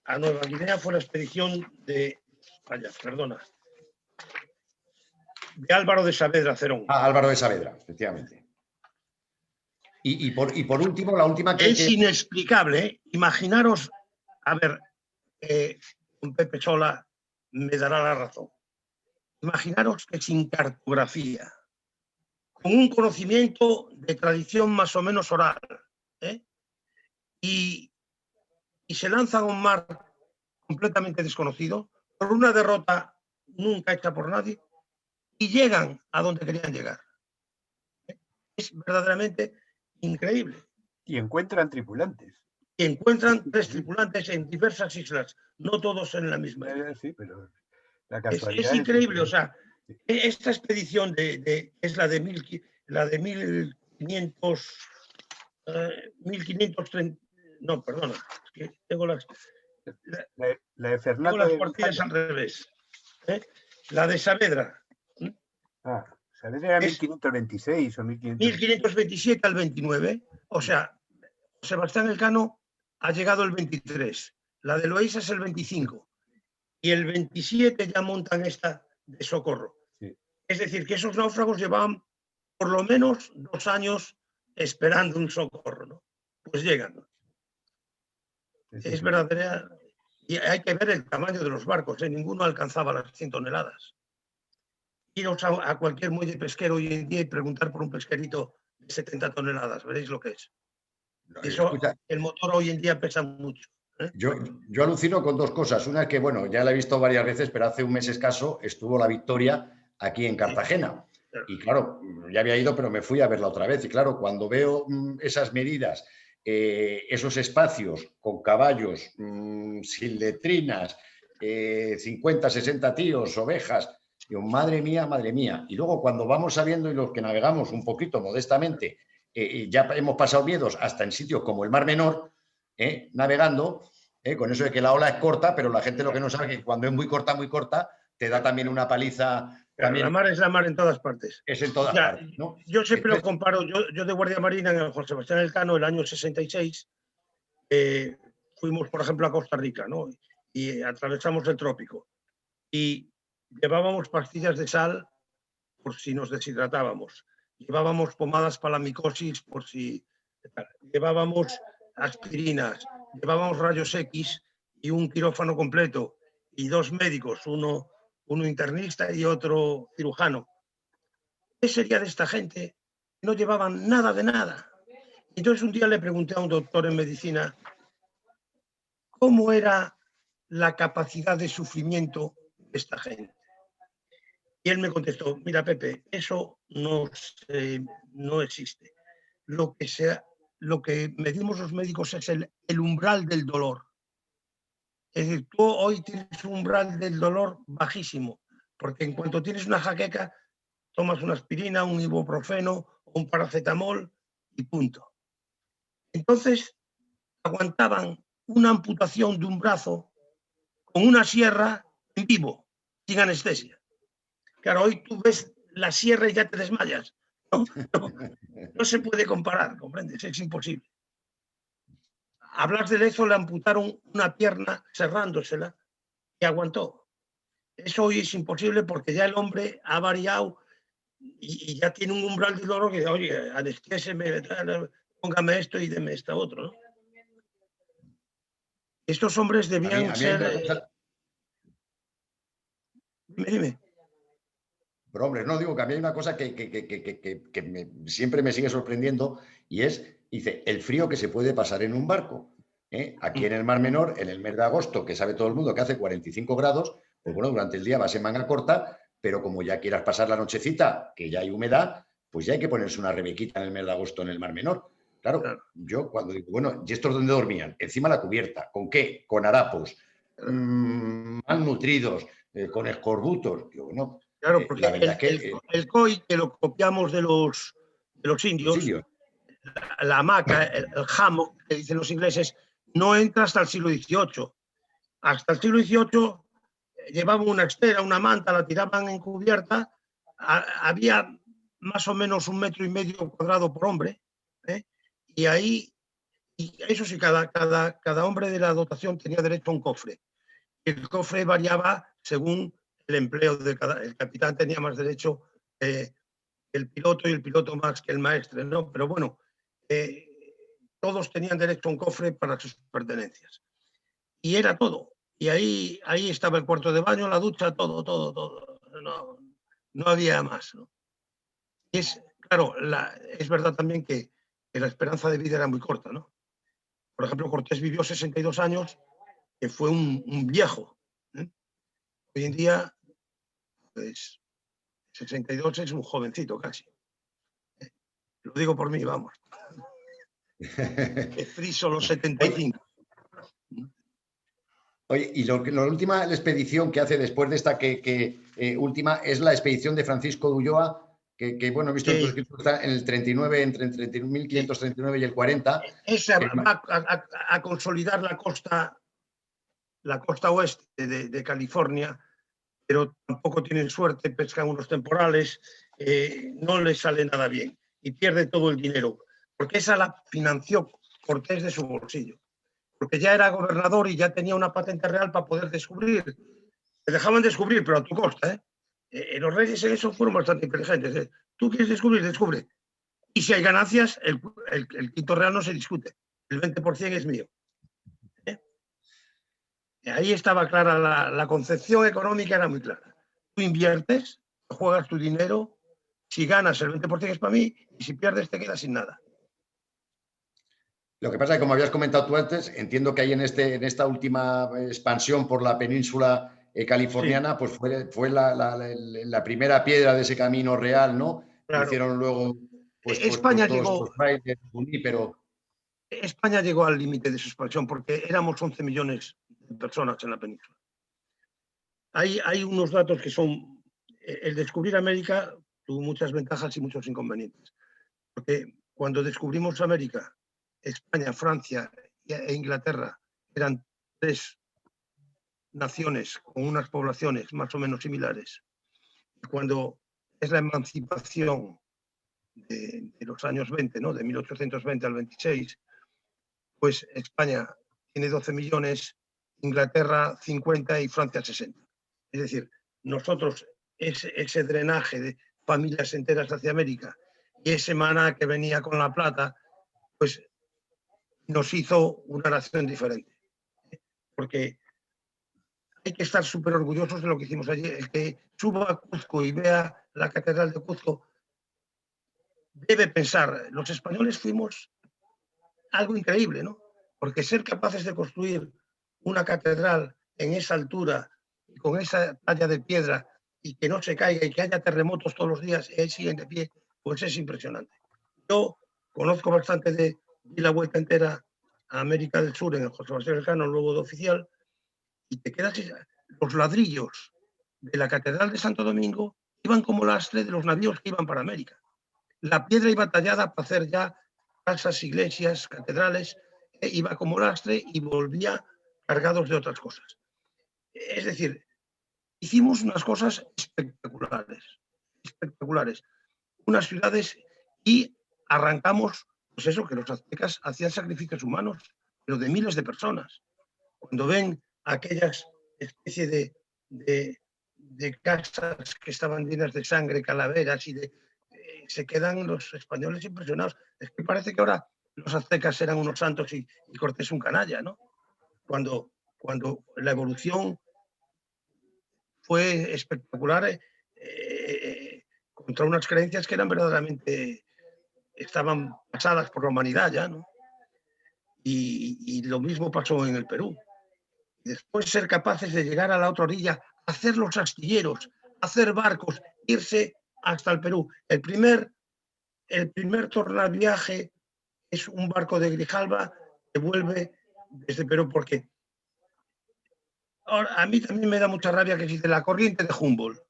A Nueva Guinea fue la expedición de Álvaro de Saavedra Cerón. Álvaro de Saavedra, efectivamente. Y por último, la última que... Es inexplicable, ¿eh? Imaginaros, a ver, con Pepe Sola me dará la razón. Imaginaros que sin cartografía, con un conocimiento de tradición más o menos oral, y se lanzan a un mar completamente desconocido, por una derrota nunca hecha por nadie, y llegan a donde querían llegar. Es verdaderamente increíble. Y encuentran tripulantes. Y encuentran 3 tripulantes en diversas islas, no todos en la misma isla. Sí, pero la casualidad es increíble, o sea, esta expedición es la de 1530, no, perdona, es que tengo la de Fernando tengo las partidas al revés. La de Saavedra. Saavedra era 1526 o 1527 al 29, o sea, Sebastián Elcano ha llegado el 23, la de Loaiza es el 25, y el 27 ya montan esta de Socorro. Sí. Es decir, que esos náufragos llevaban por lo menos 2 años esperando un socorro, ¿no? Pues llegan, ¿no? Sí. Es verdadera. Y hay que ver el tamaño de los barcos, ninguno alcanzaba las 100 toneladas. Iros a cualquier muelle pesquero hoy en día y preguntar por un pesquerito de 70 toneladas, veréis lo que es. Eso, el motor hoy en día pesa mucho. Yo alucino con 2 cosas. Una es que, bueno, ya la he visto varias veces, pero hace un mes escaso estuvo la Victoria aquí en Cartagena. Sí. Y claro, ya había ido, pero me fui a verla otra vez. Y claro, cuando veo esas medidas, esos espacios con caballos, sin letrinas, 50, 60 tíos, ovejas, digo, madre mía. Y luego cuando vamos sabiendo y los que navegamos un poquito modestamente, ya hemos pasado miedos hasta en sitios como el Mar Menor, navegando, con eso de que la ola es corta, pero la gente lo que no sabe es que cuando es muy corta, te da también una paliza. También, la mar es la mar en todas partes. Es en todas partes, ¿no? Yo siempre lo comparo, yo de Guardia Marina en el Juan Sebastián Elcano, el año 66, fuimos, por ejemplo, a Costa Rica, ¿no? Y atravesamos el trópico. Y llevábamos pastillas de sal por si nos deshidratábamos. Llevábamos pomadas para la micosis por si... Llevábamos aspirinas, llevábamos rayos X y un quirófano completo y 2 médicos, uno internista y otro cirujano. ¿Qué sería de esta gente? No llevaban nada de nada. Entonces un día le pregunté a un doctor en medicina cómo era la capacidad de sufrimiento de esta gente. Y él me contestó, mira Pepe, eso no existe. Lo que se lo que medimos los médicos es el umbral del dolor. Es decir, tú hoy tienes un umbral del dolor bajísimo, porque en cuanto tienes una jaqueca, tomas una aspirina, un ibuprofeno, un paracetamol y punto. Entonces, aguantaban una amputación de un brazo con una sierra en vivo, sin anestesia. Claro, hoy tú ves la sierra y ya te desmayas. No se puede comparar, ¿comprendes? Es imposible. A Blas de Lezo le amputaron una pierna cerrándosela y aguantó. Eso hoy es imposible porque ya el hombre ha variado y ya tiene un umbral de dolor que dice, oye, anestéseme, póngame esto y deme esto otro, ¿no? Estos hombres debían ser... Dime. Pero hombre, no, digo que a mí hay una cosa que siempre me sigue sorprendiendo y es, dice, el frío que se puede pasar en un barco. Aquí en el Mar Menor, en el mes de agosto, que sabe todo el mundo que hace 45 grados, pues bueno, durante el día vas en manga corta, pero como ya quieras pasar la nochecita, que ya hay humedad, pues ya hay que ponerse una rebequita en el mes de agosto en el Mar Menor. Claro, yo cuando digo, bueno, ¿y estos dónde dormían? Encima de la cubierta. ¿Con qué? Con harapos, malnutridos, con escorbutos. Digo, bueno, claro, porque la verdad el COI, que lo copiamos de los indios, la hamaca, el hammock, que dicen los ingleses, no entra hasta el siglo XVIII. Hasta el siglo XVIII llevaban una estera, una manta, la tiraban en cubierta, había más o menos 1,5 metros cuadrados por hombre, y ahí, y eso sí, cada hombre de la dotación tenía derecho a un cofre. El cofre variaba según el empleo de el capitán tenía más derecho el piloto y el piloto más que el maestre, ¿no? Pero bueno, todos tenían derecho a un cofre para sus pertenencias. Y era todo. Y ahí estaba el cuarto de baño, la ducha, todo. No había más, ¿no? Y claro, es verdad también que la esperanza de vida era muy corta, ¿no? Por ejemplo, Cortés vivió 62 años, que fue un viejo. Hoy en día, pues, 62 es un jovencito casi. Lo digo por mí, vamos. Friso los 75. Oye, y la última expedición que hace después de esta última es la expedición de Francisco de Ulloa, que bueno, he visto en tu escrito, está en el 39, entre el 1539 y el 40. Esa va a consolidar la costa oeste de California, pero tampoco tienen suerte, pescan unos temporales, no les sale nada bien y pierde todo el dinero, porque esa la financió Cortés de su bolsillo, porque ya era gobernador y ya tenía una patente real para poder descubrir. Te dejaban descubrir, pero a tu costa. Los reyes en eso fueron bastante inteligentes. Tú quieres descubrir, descubre. Y si hay ganancias, el quinto real no se discute. El 20% es mío. Ahí estaba clara la concepción económica, era muy clara. Tú inviertes, juegas tu dinero, si ganas el 20% es para mí y si pierdes te quedas sin nada. Lo que pasa es que, como habías comentado tú antes, entiendo que ahí en esta última expansión por la península californiana, sí, pues fue la primera piedra de ese camino real, ¿no? Claro. Hicieron luego España llegó, pero... España llegó al límite de su expansión porque éramos 11 millones de personas en la península. Hay unos datos que son... El descubrir América tuvo muchas ventajas y muchos inconvenientes. Porque cuando descubrimos América, España, Francia e Inglaterra eran 3 naciones con unas poblaciones más o menos similares. Cuando es la emancipación de los años 20, ¿no? De 1820 al 26, pues España tiene 12 millones, Inglaterra 50 y Francia 60. Es decir, nosotros ese drenaje de familias enteras hacia América y ese maná que venía con la plata, pues nos hizo una nación diferente. Porque hay que estar súper orgullosos de lo que hicimos allí. El que suba a Cuzco y vea la catedral de Cuzco debe pensar, los españoles fuimos algo increíble, ¿no? Porque ser capaces de construir una catedral en esa altura, con esa talla de piedra y que no se caiga y que haya terremotos todos los días y ahí siguen de pie, pues es impresionante. Yo conozco bastante de di la vuelta entera a América del Sur en el José Sebastián Elcano, luego de oficial, y te quedas... Los ladrillos de la Catedral de Santo Domingo iban como lastre de los navíos que iban para América. La piedra iba tallada para hacer ya casas, iglesias, catedrales, iba como lastre y volvía cargados de otras cosas. Es decir, hicimos unas cosas espectaculares, unas ciudades, y arrancamos, pues eso, que los aztecas hacían sacrificios humanos, pero de miles de personas. Cuando ven aquellas especie de casas que estaban llenas de sangre, calaveras, y se quedan los españoles impresionados. Es que parece que ahora los aztecas eran unos santos y Cortés un canalla, ¿no? Cuando la evolución fue espectacular, contra unas creencias que eran verdaderamente, estaban pasadas por la humanidad ya, ¿no? Y lo mismo pasó en el Perú. Después ser capaces de llegar a la otra orilla, hacer los astilleros, hacer barcos, irse hasta el Perú. El primer tornaviaje es un barco de Grijalva que vuelve desde Perú, porque ahora, a mí también me da mucha rabia que existe la corriente de Humboldt.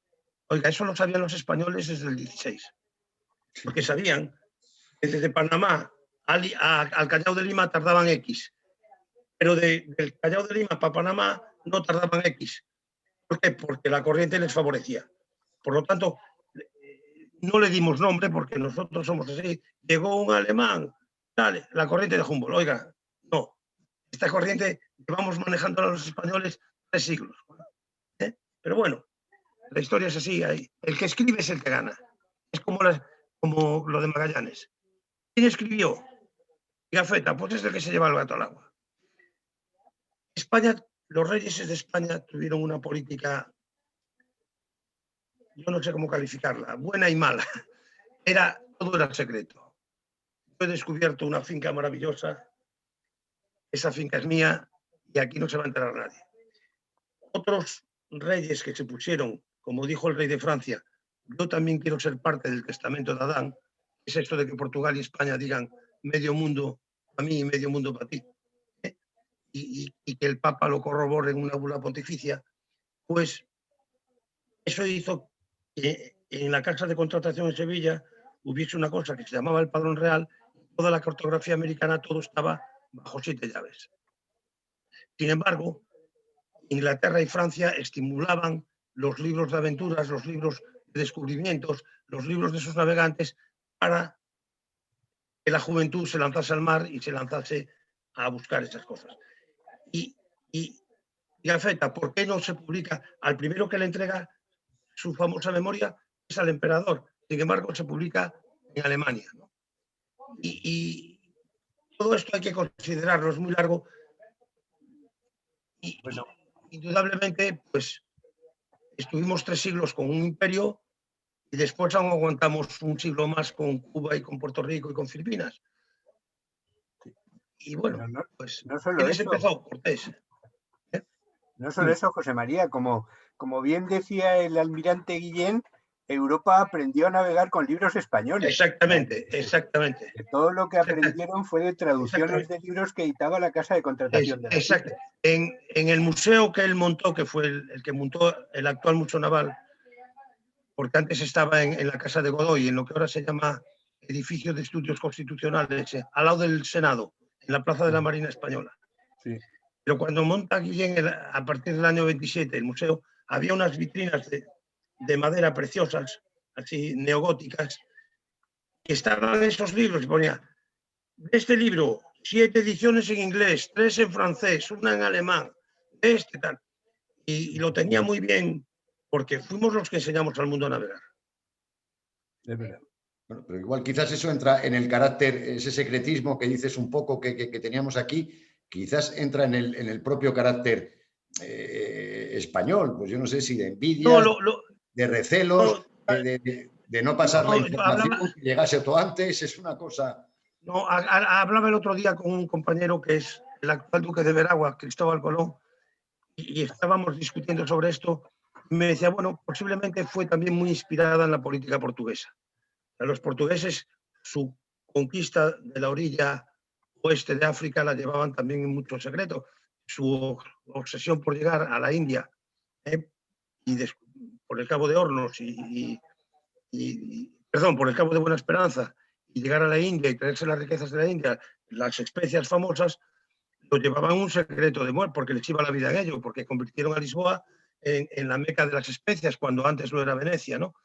Oiga, eso lo sabían los españoles desde el 16, porque sabían que desde Panamá al Callao de Lima tardaban X, pero del Callao de Lima para Panamá no tardaban X. ¿Por qué? Porque la corriente les favorecía. Por lo tanto, no le dimos nombre porque nosotros somos así. Llegó un alemán, dale, la corriente de Humboldt. Oiga, no, esta corriente llevamos manejándola los españoles 3 siglos. Pero bueno, la historia es así. El que escribe es el que gana. Es como lo de Magallanes. ¿Quién escribió? Gafeta, pues es el que se lleva el gato al agua. España, los reyes de España tuvieron una política, yo no sé cómo calificarla, buena y mala. Todo era secreto. Yo he descubierto una finca maravillosa, esa finca es mía y aquí no se va a enterar nadie. Otros reyes que se pusieron, como dijo el rey de Francia, yo también quiero ser parte del testamento de Adán, es esto de que Portugal y España digan medio mundo para mí y medio mundo para ti, y que el Papa lo corrobore en una bula pontificia, pues eso hizo que en la casa de contratación en Sevilla hubiese una cosa que se llamaba el Padrón Real. Toda la cartografía americana, todo estaba bajo 7 llaves. Sin embargo, Inglaterra y Francia estimulaban los libros de aventuras, los libros de descubrimientos, los libros de sus navegantes, para que la juventud se lanzase al mar y se lanzase a buscar esas cosas. Y Gafeta, ¿por qué no se publica? Al primero que le entrega su famosa memoria es al emperador. Sin embargo, se publica en Alemania, ¿no? Y todo esto hay que considerarlo, es muy largo. Y bueno, indudablemente, pues estuvimos 3 siglos con un imperio y después aún aguantamos un siglo más con Cuba y con Puerto Rico y con Filipinas. Y bueno, pues no solo eso. Empezó Cortés. No solo eso, José María, como bien decía el almirante Guillén, Europa aprendió a navegar con libros españoles. Exactamente. Que todo lo que aprendieron fue de traducciones de libros que editaba la casa de contratación. Exacto. En el museo que él montó, que fue el que montó el actual Museo Naval, porque antes estaba en la casa de Godoy, en lo que ahora se llama Edificio de Estudios Constitucionales, al lado del Senado, en la Plaza de la Marina Española. Sí. Pero cuando monta Guillén, a partir del año 27, el museo, había unas vitrinas de madera preciosas, así neogóticas, que estaban esos libros, y ponía, de este libro, 7 ediciones en inglés, 3 en francés, 1 en alemán, tal. Y lo tenía muy bien, porque fuimos los que enseñamos al mundo a navegar. De verdad. Bueno, pero igual quizás eso entra en el carácter, ese secretismo que dices un poco que teníamos aquí, quizás entra en el propio carácter español, pues yo no sé si de envidia, de recelos, de no pasar la información, que llegase todo antes, es una cosa... No, hablaba el otro día con un compañero que es el actual duque de Veragua, Cristóbal Colón, y estábamos discutiendo sobre esto. Me decía, bueno, posiblemente fue también muy inspirada en la política portuguesa. A los portugueses, su conquista de la orilla oeste de África la llevaban también en mucho secreto. Su obsesión por llegar a la India y por el Cabo de Hornos perdón, por el Cabo de Buena Esperanza y llegar a la India y traerse las riquezas de la India, las especias famosas, lo llevaban un secreto de muerte porque les iba la vida en ello, porque convirtieron a Lisboa en la meca de las especias cuando antes lo era Venecia, ¿no?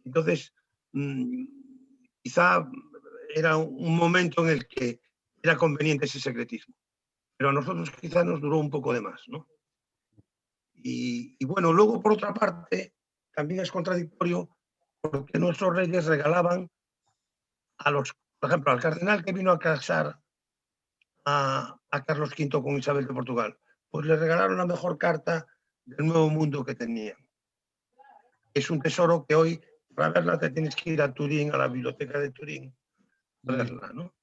Entonces, quizá era un momento en el que era conveniente ese secretismo, pero a nosotros quizá nos duró un poco de más, ¿no? Y bueno, luego por otra parte, también es contradictorio porque nuestros reyes regalaban por ejemplo, al cardenal que vino a casar a Carlos V con Isabel de Portugal, pues le regalaron la mejor carta del Nuevo Mundo que tenían. Es un tesoro que hoy, para verla, te tienes que ir a Turín, a la biblioteca de Turín, a verla, ¿no?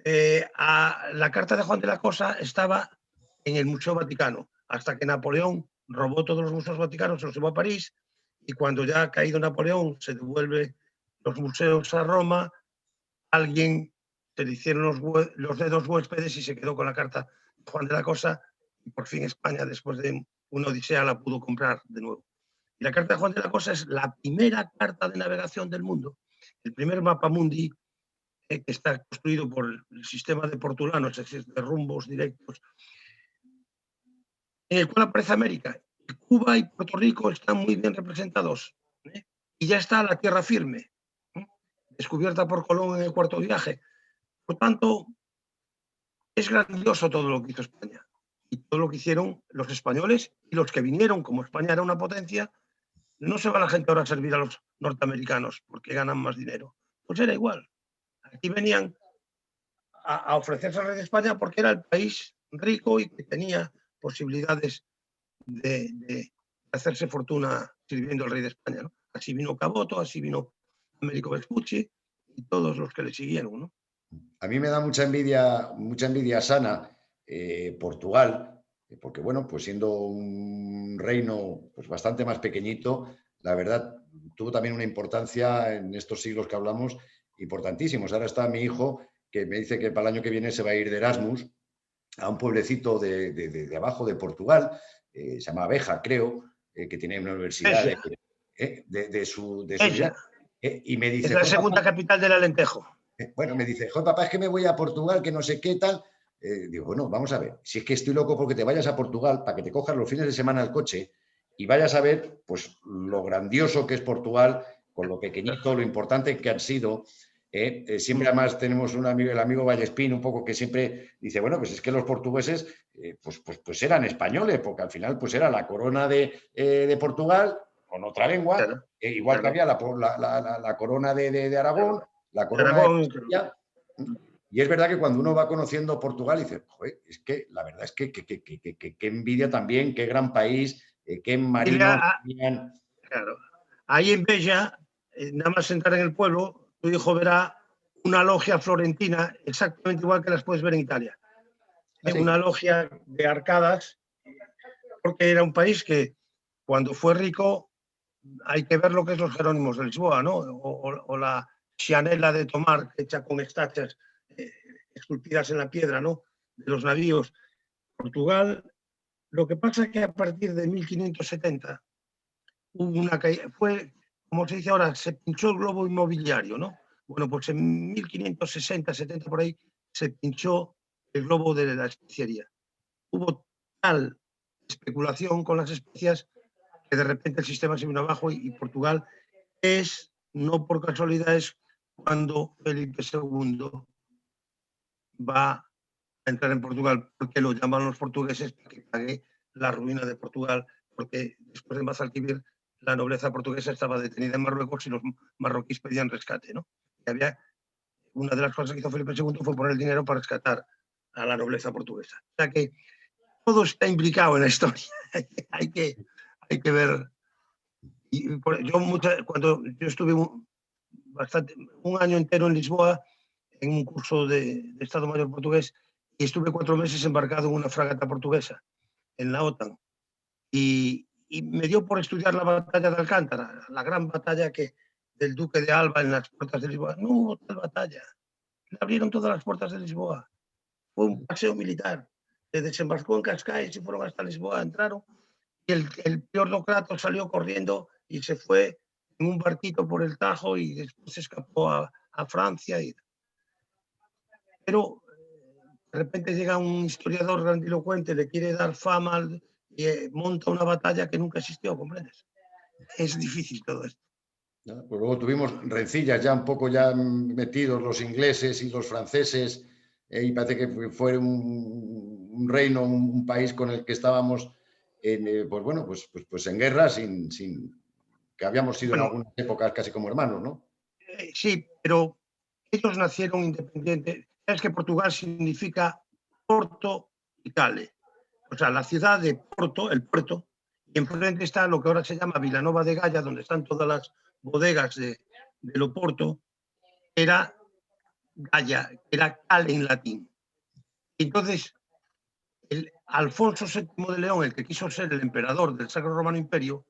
La carta de Juan de la Cosa estaba en el Museo Vaticano, hasta que Napoleón robó todos los museos vaticanos, se los llevó a París, y cuando ya ha caído Napoleón, se devuelve los museos a Roma, alguien se le hicieron los dedos huéspedes y se quedó con la carta de Juan de la Cosa, y por fin España, después de una odisea, la pudo comprar de nuevo. Y la carta de Juan de la Cosa es la primera carta de navegación del mundo, el primer mapa mundi que está construido por el sistema de Portulano, es decir, de rumbos directos, en el cual aparece América. Cuba y Puerto Rico están muy bien representados, y ya está la tierra firme, descubierta por Colón en el cuarto viaje. Por tanto, es grandioso todo lo que hizo España y todo lo que hicieron los españoles y los que vinieron. Como España era una potencia, no se va la gente ahora a servir a los norteamericanos porque ganan más dinero. Pues era igual. Aquí venían a ofrecerse al rey de España porque era el país rico y que tenía posibilidades de hacerse fortuna sirviendo al rey de España, ¿no? Así vino Caboto, así vino Américo Vespucci y todos los que le siguieron, ¿no? A mí me da mucha envidia sana Portugal, porque bueno, pues siendo un reino pues bastante más pequeñito, la verdad tuvo también una importancia en estos siglos que hablamos importantísimos. Ahora está mi hijo que me dice que para el año que viene se va a ir de Erasmus a un pueblecito de abajo de Portugal, se llama Beja, creo, que tiene una universidad de su ciudad. Y me dice, es la segunda capital del Alentejo. Bueno, me dice, joder, papá, es que me voy a Portugal, que no sé qué tal. Digo, bueno, vamos a ver, si es que estoy loco porque te vayas a Portugal para que te cojas los fines de semana el coche y vayas a ver pues lo grandioso que es Portugal, con lo pequeñito, lo importante que han sido. Siempre además tenemos un amigo, el amigo Vallespín, un poco que siempre dice, bueno, pues es que los portugueses pues eran españoles, porque al final pues era la corona de Portugal con otra lengua, Claro, igual que había la corona de Aragón, la corona Aragón, de Castilla. Y es verdad que cuando uno va conociendo Portugal dice, joder, es que la verdad es que envidia también, qué gran país, qué marinos tenían. Claro. Ahí en Bella, nada más entrar en el pueblo, tu hijo verá una logia florentina exactamente igual que las puedes ver en Italia. ¿Sí? Una logia de arcadas, porque era un país que cuando fue rico, hay que ver lo que es los Jerónimos de Lisboa, ¿no? O la Cianella de Tomar, hecha con estatuas esculpidas en la piedra, ¿no? De los navíos. Portugal, lo que pasa es que a partir de 1570 hubo una caída, como se dice ahora, se pinchó el globo inmobiliario, ¿no? Bueno, pues en 1560, 70 por ahí, se pinchó el globo de la especiería. Hubo tal especulación con las especias que de repente el sistema se vino abajo y Portugal es, no por casualidad, es cuando Felipe II va a entrar en Portugal, porque lo llaman los portugueses para que pague la ruina de Portugal, porque después de Mazalquivir la nobleza portuguesa estaba detenida en Marruecos y los marroquíes pedían rescate, ¿no? Y había, una de las cosas que hizo Felipe II fue poner el dinero para rescatar a la nobleza portuguesa. O sea que todo está implicado en la historia. hay que ver. Y cuando yo estuve un año entero en Lisboa en un curso de Estado Mayor portugués y estuve 4 meses embarcado en una fragata portuguesa en la OTAN y me dio por estudiar la batalla de Alcántara, la gran batalla del duque de Alba en las puertas de Lisboa. No hubo tal batalla. le abrieron todas las puertas de Lisboa. Fue un paseo militar. Se desembarcó en Cascais y fueron hasta Lisboa, entraron, y el piordocrato salió corriendo y se fue en un barquito por el Tajo y después se escapó a Francia. Pero de repente llega un historiador grandilocuente, le quiere dar fama y monta una batalla que nunca existió, ¿comprendes? Es difícil todo esto. Pues luego tuvimos rencillas ya un poco ya metidos los ingleses y los franceses, y parece que fue un reino, un país con el que estábamos pues bueno, pues en guerra, sin que habíamos sido en algunas épocas casi como hermanos, ¿no? Sí, pero ellos nacieron independientes. Es que Portugal significa Porto y Cale. O sea, la ciudad de Porto, el puerto, y enfrente está lo que ahora se llama Vilanova de Gaia, donde están todas las bodegas de Oporto, era Gaia, era Cale en latín. Entonces, el Alfonso VII de León, el que quiso ser el emperador del Sacro Romano Imperio,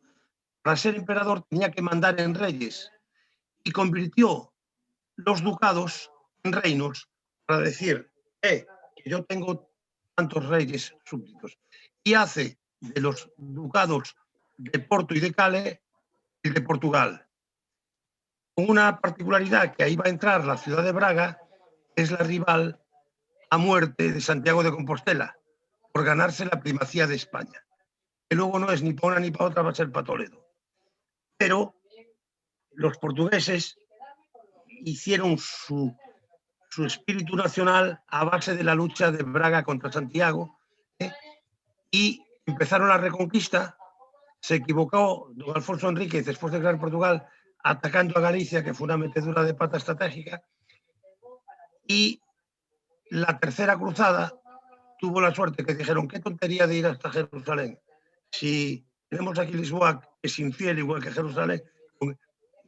para ser emperador tenía que mandar en reyes y convirtió los ducados en reinos para decir que yo tengo tantos reyes súbditos, y hace de los ducados de Porto y de Cale el de Portugal, con una particularidad, que ahí va a entrar la ciudad de Braga, que es la rival a muerte de Santiago de Compostela, por ganarse la primacía de España, que luego no es ni para una ni para otra, va a ser para Toledo. Pero los portugueses hicieron su espíritu nacional a base de la lucha de Braga contra Santiago, y empezaron la reconquista. Se equivocó don Alfonso Enríquez, después de crear Portugal, atacando a Galicia, que fue una metedura de pata estratégica, y la tercera cruzada tuvo la suerte que dijeron: qué tontería de ir hasta Jerusalén, si tenemos aquí Lisboa, que es infiel igual que Jerusalén,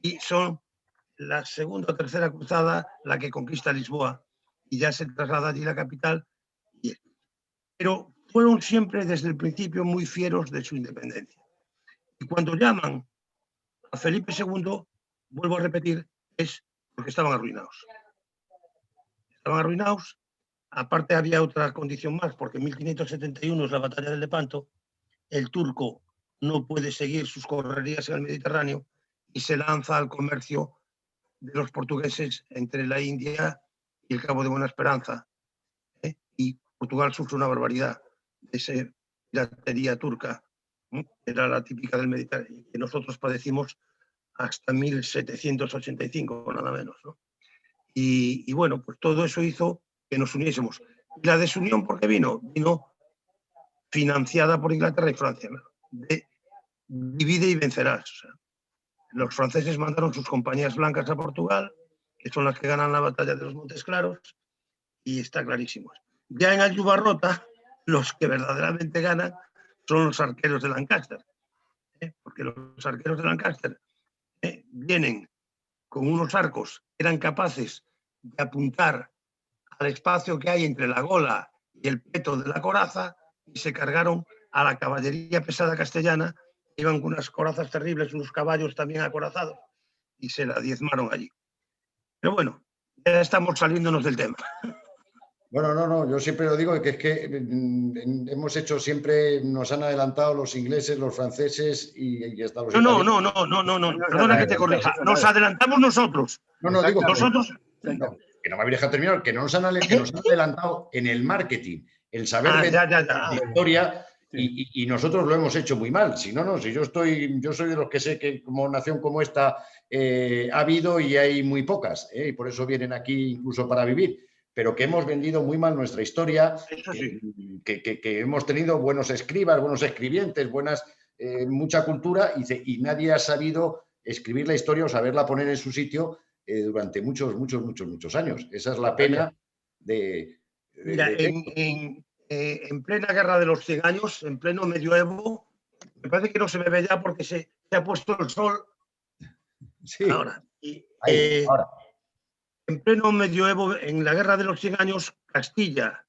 y son la segunda o tercera cruzada la que conquista Lisboa y ya se traslada allí la capital. Pero fueron siempre desde el principio muy fieros de su independencia. Y cuando llaman a Felipe II, vuelvo a repetir, es porque estaban arruinados. Estaban arruinados. Aparte había otra condición más, porque en 1571 es la batalla de Lepanto, el turco no puede seguir sus correrías en el Mediterráneo y se lanza al comercio de los portugueses entre la India y el Cabo de Buena Esperanza. Y Portugal sufre una barbaridad de esa piratería turca, era la típica del Mediterráneo, que nosotros padecimos hasta 1785, nada menos, ¿no? Y bueno, pues todo eso hizo que nos uniésemos. ¿Y la desunión por qué vino? Vino financiada por Inglaterra y Francia, ¿no? Divide y vencerás. O sea, los franceses mandaron sus compañías blancas a Portugal, que son las que ganan la batalla de los Montes Claros, y está clarísimo. Ya en Aljubarrota, los que verdaderamente ganan son los arqueros de Lancaster, porque los arqueros de Lancaster vienen con unos arcos que eran capaces de apuntar al espacio que hay entre la gola y el peto de la coraza, y se cargaron a la caballería pesada castellana, iban con unas corazas terribles, unos caballos también acorazados, y se la diezmaron allí. Pero bueno, ya estamos saliéndonos del tema. Bueno, no, yo siempre lo digo, que es que hemos hecho siempre, nos han adelantado los ingleses, los franceses y hasta los italianos. No, perdona que te corrija, nos adelantamos nosotros. No, digo que nosotros. Que no me habéis dejado terminar, que nos han adelantado en el marketing, el saber la historia, y nosotros lo hemos hecho muy mal. Si yo soy de los que sé que como nación como esta ha habido y hay muy pocas, y por eso vienen aquí incluso para vivir, pero que hemos vendido muy mal nuestra historia, que hemos tenido buenos escribas, buenos escribientes, mucha cultura, y nadie ha sabido escribir la historia o saberla poner en su sitio durante muchos años. Esa es la pena de... Mira, en plena Guerra de los 100 años, en pleno medioevo, me parece que no se me ve ya porque se ha puesto el sol. Sí. Ahora. Ahora. En pleno medioevo, en la Guerra de los 100 años, Castilla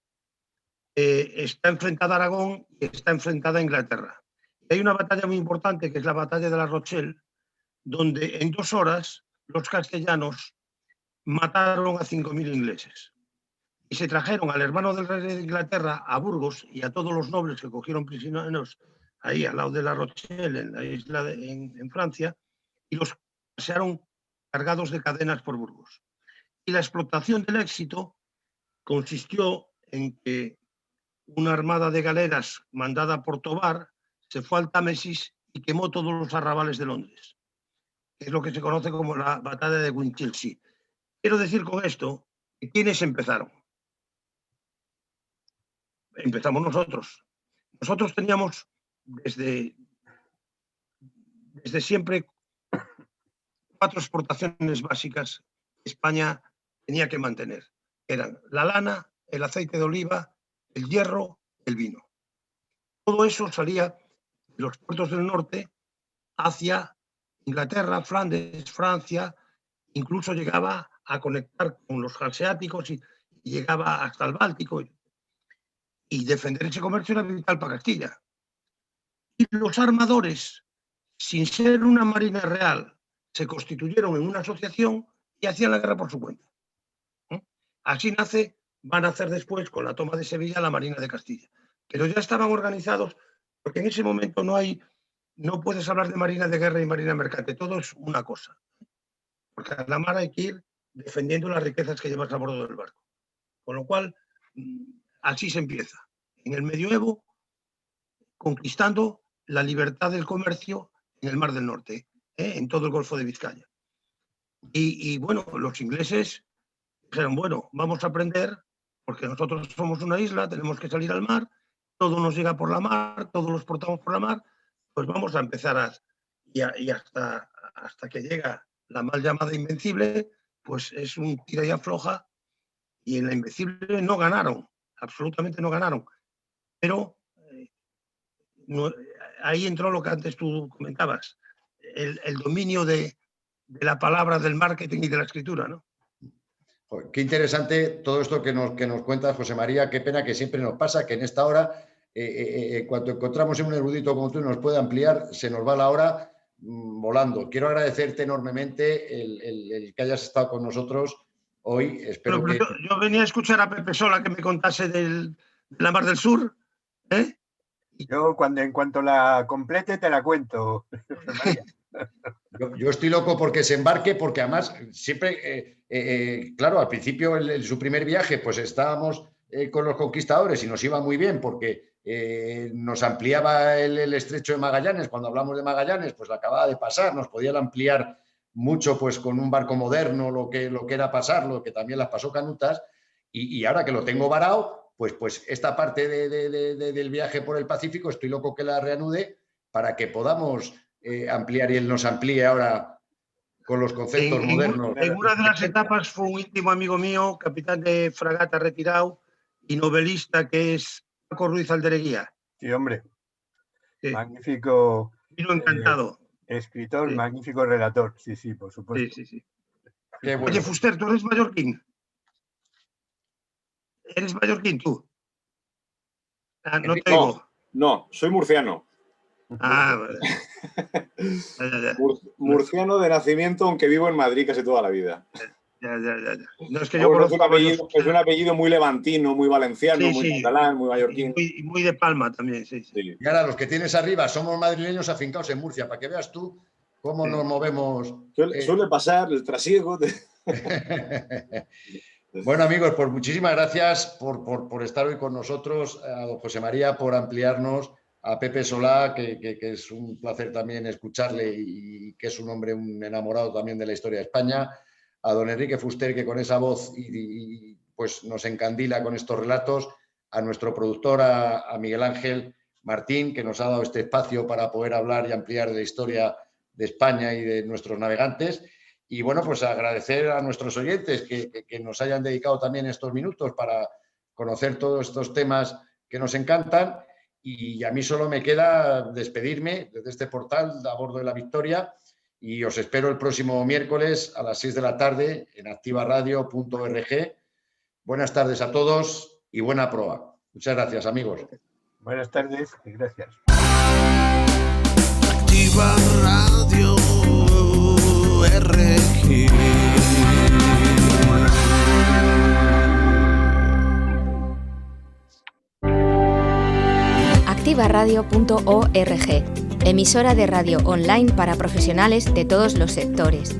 está enfrentada a Aragón y está enfrentada a Inglaterra. Y hay una batalla muy importante, que es la batalla de La Rochelle, donde en 2 horas los castellanos mataron a 5.000 ingleses. Y se trajeron al hermano del rey de Inglaterra a Burgos y a todos los nobles que cogieron prisioneros ahí al lado de La Rochelle, en la isla en Francia, y los pasearon cargados de cadenas por Burgos. Y la explotación del éxito consistió en que una armada de galeras mandada por Tobar se fue al Támesis y quemó todos los arrabales de Londres, que es lo que se conoce como la batalla de Winchelsea. Quiero decir con esto que ¿quiénes empezaron? Empezamos nosotros. Nosotros teníamos desde siempre 4 exportaciones básicas que España tenía que mantener. Eran la lana, el aceite de oliva, el hierro, el vino. Todo eso salía de los puertos del norte hacia Inglaterra, Flandes, Francia, incluso llegaba a conectar con los hanseáticos y llegaba hasta el Báltico. Y defender ese comercio era vital para Castilla. Y los armadores, sin ser una marina real, se constituyeron en una asociación y hacían la guerra por su cuenta. Así van a hacer después, con la toma de Sevilla, la Marina de Castilla. Pero ya estaban organizados, porque en ese momento no puedes hablar de marina de guerra y marina mercante, todo es una cosa. Porque a la mar hay que ir defendiendo las riquezas que llevas a bordo del barco. Con lo cual, así se empieza. En el medioevo, conquistando la libertad del comercio en el Mar del Norte, en todo el Golfo de Vizcaya. Y bueno, los ingleses dijeron, bueno, vamos a aprender, porque nosotros somos una isla, tenemos que salir al mar, todo nos llega por la mar, todo lo exportamos por la mar, pues vamos a empezar y hasta que llega la mal llamada Invencible, pues es un tira y afloja, y en la Invencible no ganaron, absolutamente no ganaron. Pero ahí entró lo que antes tú comentabas, el dominio de la palabra, del marketing y de la escritura, ¿no? Joder, qué interesante todo esto que nos cuentas, José María. Qué pena que siempre nos pasa que en esta hora, cuando encontramos un erudito como tú y nos puede ampliar, se nos va la hora volando. Quiero agradecerte enormemente el que hayas estado con nosotros hoy. Espero que... Yo venía a escuchar a Pepe Sola que me contase de la Mar del Sur. Yo en cuanto la complete te la cuento, José María. Yo estoy loco porque se embarque, porque además siempre, claro, al principio en su primer viaje pues estábamos con los conquistadores y nos iba muy bien porque nos ampliaba el estrecho de Magallanes. Cuando hablamos de Magallanes, pues la acababa de pasar, nos podían ampliar mucho pues con un barco moderno lo que era pasarlo, que también las pasó canutas, y ahora que lo tengo varado, pues esta parte del viaje por el Pacífico estoy loco que la reanude para que podamos ampliar y él nos amplíe ahora con los conceptos modernos. En una de las etapas fue un íntimo amigo mío, capitán de fragata retirado y novelista, que es Paco Ruiz Aldereguía. Sí, hombre. Sí. Magnífico. Vino encantado. Escritor, sí. Magnífico relator. Sí, por supuesto. Sí. Qué bueno. Oye, Fuster, ¿tú eres mallorquín? ¿Eres mallorquín tú? No te digo. No, soy murciano. Vale. Murciano de nacimiento, aunque vivo en Madrid casi toda la vida. Ya. No, es que yo conozco es un apellido muy levantino, muy valenciano, muy catalán, muy mallorquín. Muy de Palma también, sí. Y ahora los que tienes arriba somos madrileños afincados en Murcia, para que veas tú cómo nos movemos. Suele pasar el trasiego. Bueno, amigos, pues muchísimas gracias por estar hoy con nosotros, a don José María por ampliarnos, a Pepe Solá, que es un placer también escucharle y que es un hombre un enamorado también de la historia de España, a don Enrique Fuster, que con esa voz pues nos encandila con estos relatos, a nuestro productor, a Miguel Ángel Martín, que nos ha dado este espacio para poder hablar y ampliar de la historia de España y de nuestros navegantes. Y bueno, pues agradecer a nuestros oyentes que nos hayan dedicado también estos minutos para conocer todos estos temas que nos encantan. Y a mí solo me queda despedirme desde este portal a bordo de la Victoria y os espero el próximo miércoles a las 6 de la tarde en activaradio.org. Buenas tardes a todos y buena proa. Muchas gracias, amigos. Buenas tardes y gracias. Activa Radio RG. capitalradio.org, emisora de radio online para profesionales de todos los sectores.